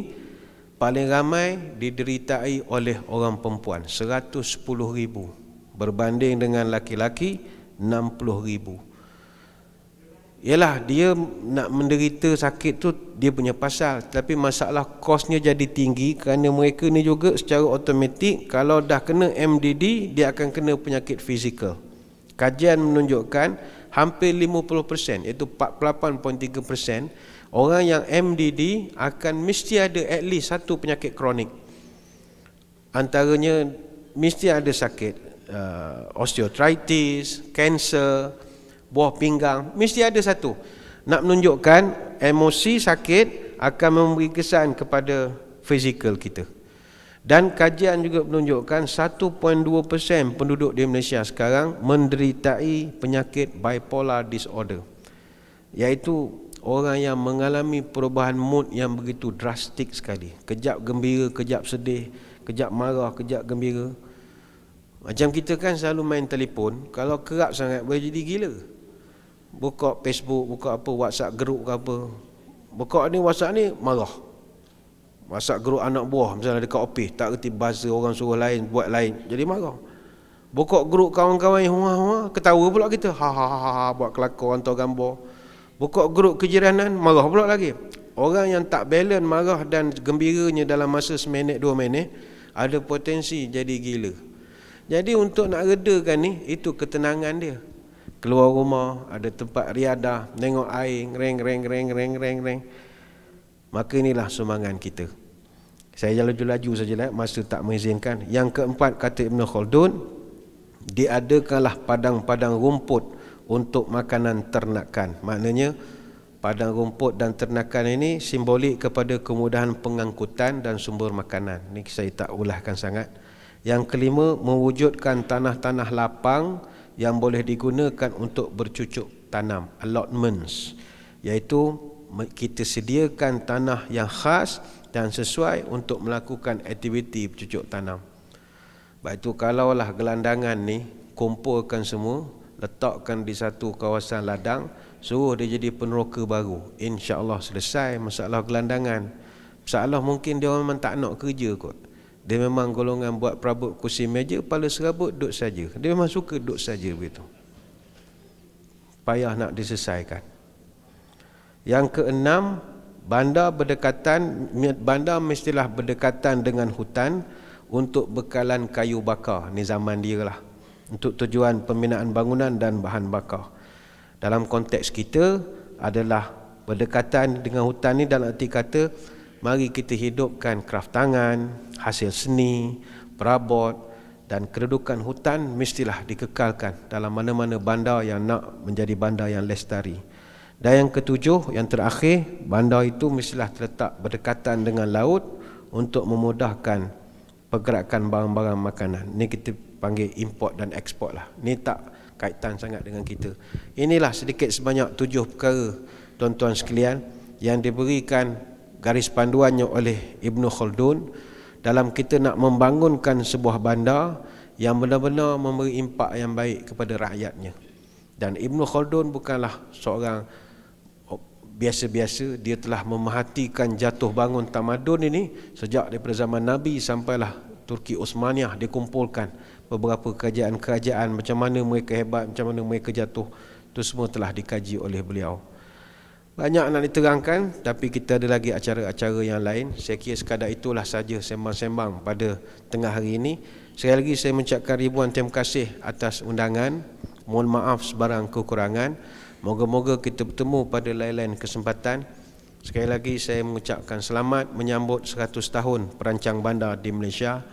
paling ramai dideritai oleh orang perempuan, 110,000, berbanding dengan laki-laki 60,000. Yalah, dia nak menderita sakit tu dia punya pasal, tapi masalah kosnya jadi tinggi kerana mereka ni juga secara automatik kalau dah kena MDD dia akan kena penyakit fizikal. Kajian menunjukkan hampir 50%, iaitu 48.3%, orang yang MDD akan mesti ada at least satu penyakit kronik. Antaranya mesti ada sakit osteoarthritis, kanser, buah pinggang, mesti ada satu. Nak menunjukkan emosi sakit akan memberi kesan kepada fizikal kita. Dan kajian juga menunjukkan 1.2% penduduk di Malaysia sekarang mendeриtai penyakit bipolar disorder, iaitu orang yang mengalami perubahan mood yang begitu drastik sekali. Kejap gembira, kejap sedih, kejap marah, kejap gembira. Macam kita kan selalu main telefon, kalau kerap sangat boleh jadi gila. Buka Facebook, buka apa, WhatsApp group ke apa. Buka ni WhatsApp ni marah. WhatsApp group anak buah misalnya dekat office, tak reti bahasa orang suruh lain, buat lain, jadi marah. Buka grup kawan-kawan yang ketawa pula kita, ha buat kelakar, hantar gambar. Buka grup kejiranan, marah pula lagi. Orang yang tak balance marah dan gembiranya dalam masa seminit 2 minit ada potensi jadi gila. Jadi untuk nak redakan ni, itu ketenangan dia. Keluar rumah, ada tempat riadah, tengok air, reng. Maka inilah sumbangan kita. Saya laju-laju sajalah, masa tak mengizinkan. Yang keempat, kata Ibn Khaldun, diadakanlah padang-padang rumput untuk makanan ternakan. Maknanya padang rumput dan ternakan ini simbolik kepada kemudahan pengangkutan dan sumber makanan. Ini saya tak ulahkan sangat. Yang kelima, mewujudkan tanah-tanah lapang yang boleh digunakan untuk bercucuk tanam, allotments, iaitu kita sediakan tanah yang khas dan sesuai untuk melakukan aktiviti bercucuk tanam. Sebab itu kalaulah gelandangan ni kumpulkan semua, letakkan di satu kawasan ladang, suruh dia jadi peneroka baru, insya-Allah selesai masalah gelandangan. Masalah mungkin dia memang tak nak kerja kot. Dia memang golongan buat perabot kursi meja, kepala serabut, duduk saja. Dia memang suka duduk saja begitu. Payah nak diselesaikan. Yang keenam, bandar mestilah berdekatan dengan hutan untuk bekalan kayu bakar. Ini zaman dia lah. Untuk tujuan pembinaan bangunan dan bahan bakar. Dalam konteks kita adalah berdekatan dengan hutan ni dalam arti kata, mari kita hidupkan kraft tangan, hasil seni, perabot dan kedudukan hutan mestilah dikekalkan dalam mana-mana bandar yang nak menjadi bandar yang lestari. Dan yang ketujuh, yang terakhir, bandar itu mestilah terletak berdekatan dengan laut untuk memudahkan pergerakan barang-barang makanan. Ini kita panggil import dan ekspor lah. Ini tak kaitan sangat dengan kita. Inilah sedikit sebanyak 7 perkara, tuan-tuan sekalian, yang diberikan garis panduannya oleh Ibn Khaldun dalam kita nak membangunkan sebuah bandar yang benar-benar memberi impak yang baik kepada rakyatnya. Dan Ibn Khaldun bukanlah seorang biasa-biasa, dia telah memerhatikan jatuh bangun tamadun ini sejak daripada zaman Nabi sampailah Turki Osmaniyah dikumpulkan beberapa kerajaan-kerajaan, macam mana mereka hebat, macam mana mereka jatuh, itu semua telah dikaji oleh beliau. Banyak nak diterangkan, tapi kita ada lagi acara-acara yang lain. Saya kira sekadar itulah saja sembang-sembang pada tengah hari ini. Sekali lagi saya mengucapkan ribuan terima kasih atas undangan. Mohon maaf sebarang kekurangan. Moga-moga kita bertemu pada lain-lain kesempatan. Sekali lagi saya mengucapkan selamat menyambut 100 tahun perancang bandar di Malaysia.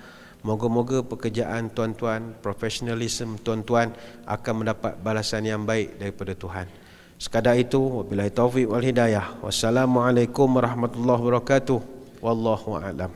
Moga-moga pekerjaan tuan-tuan, profesionalisme tuan-tuan akan mendapat balasan yang baik daripada Tuhan. Sekadar itu, wabillahi taufiq wal hidayah. Wassalamualaikum warahmatullahi wabarakatuh. Wallahu a'lam.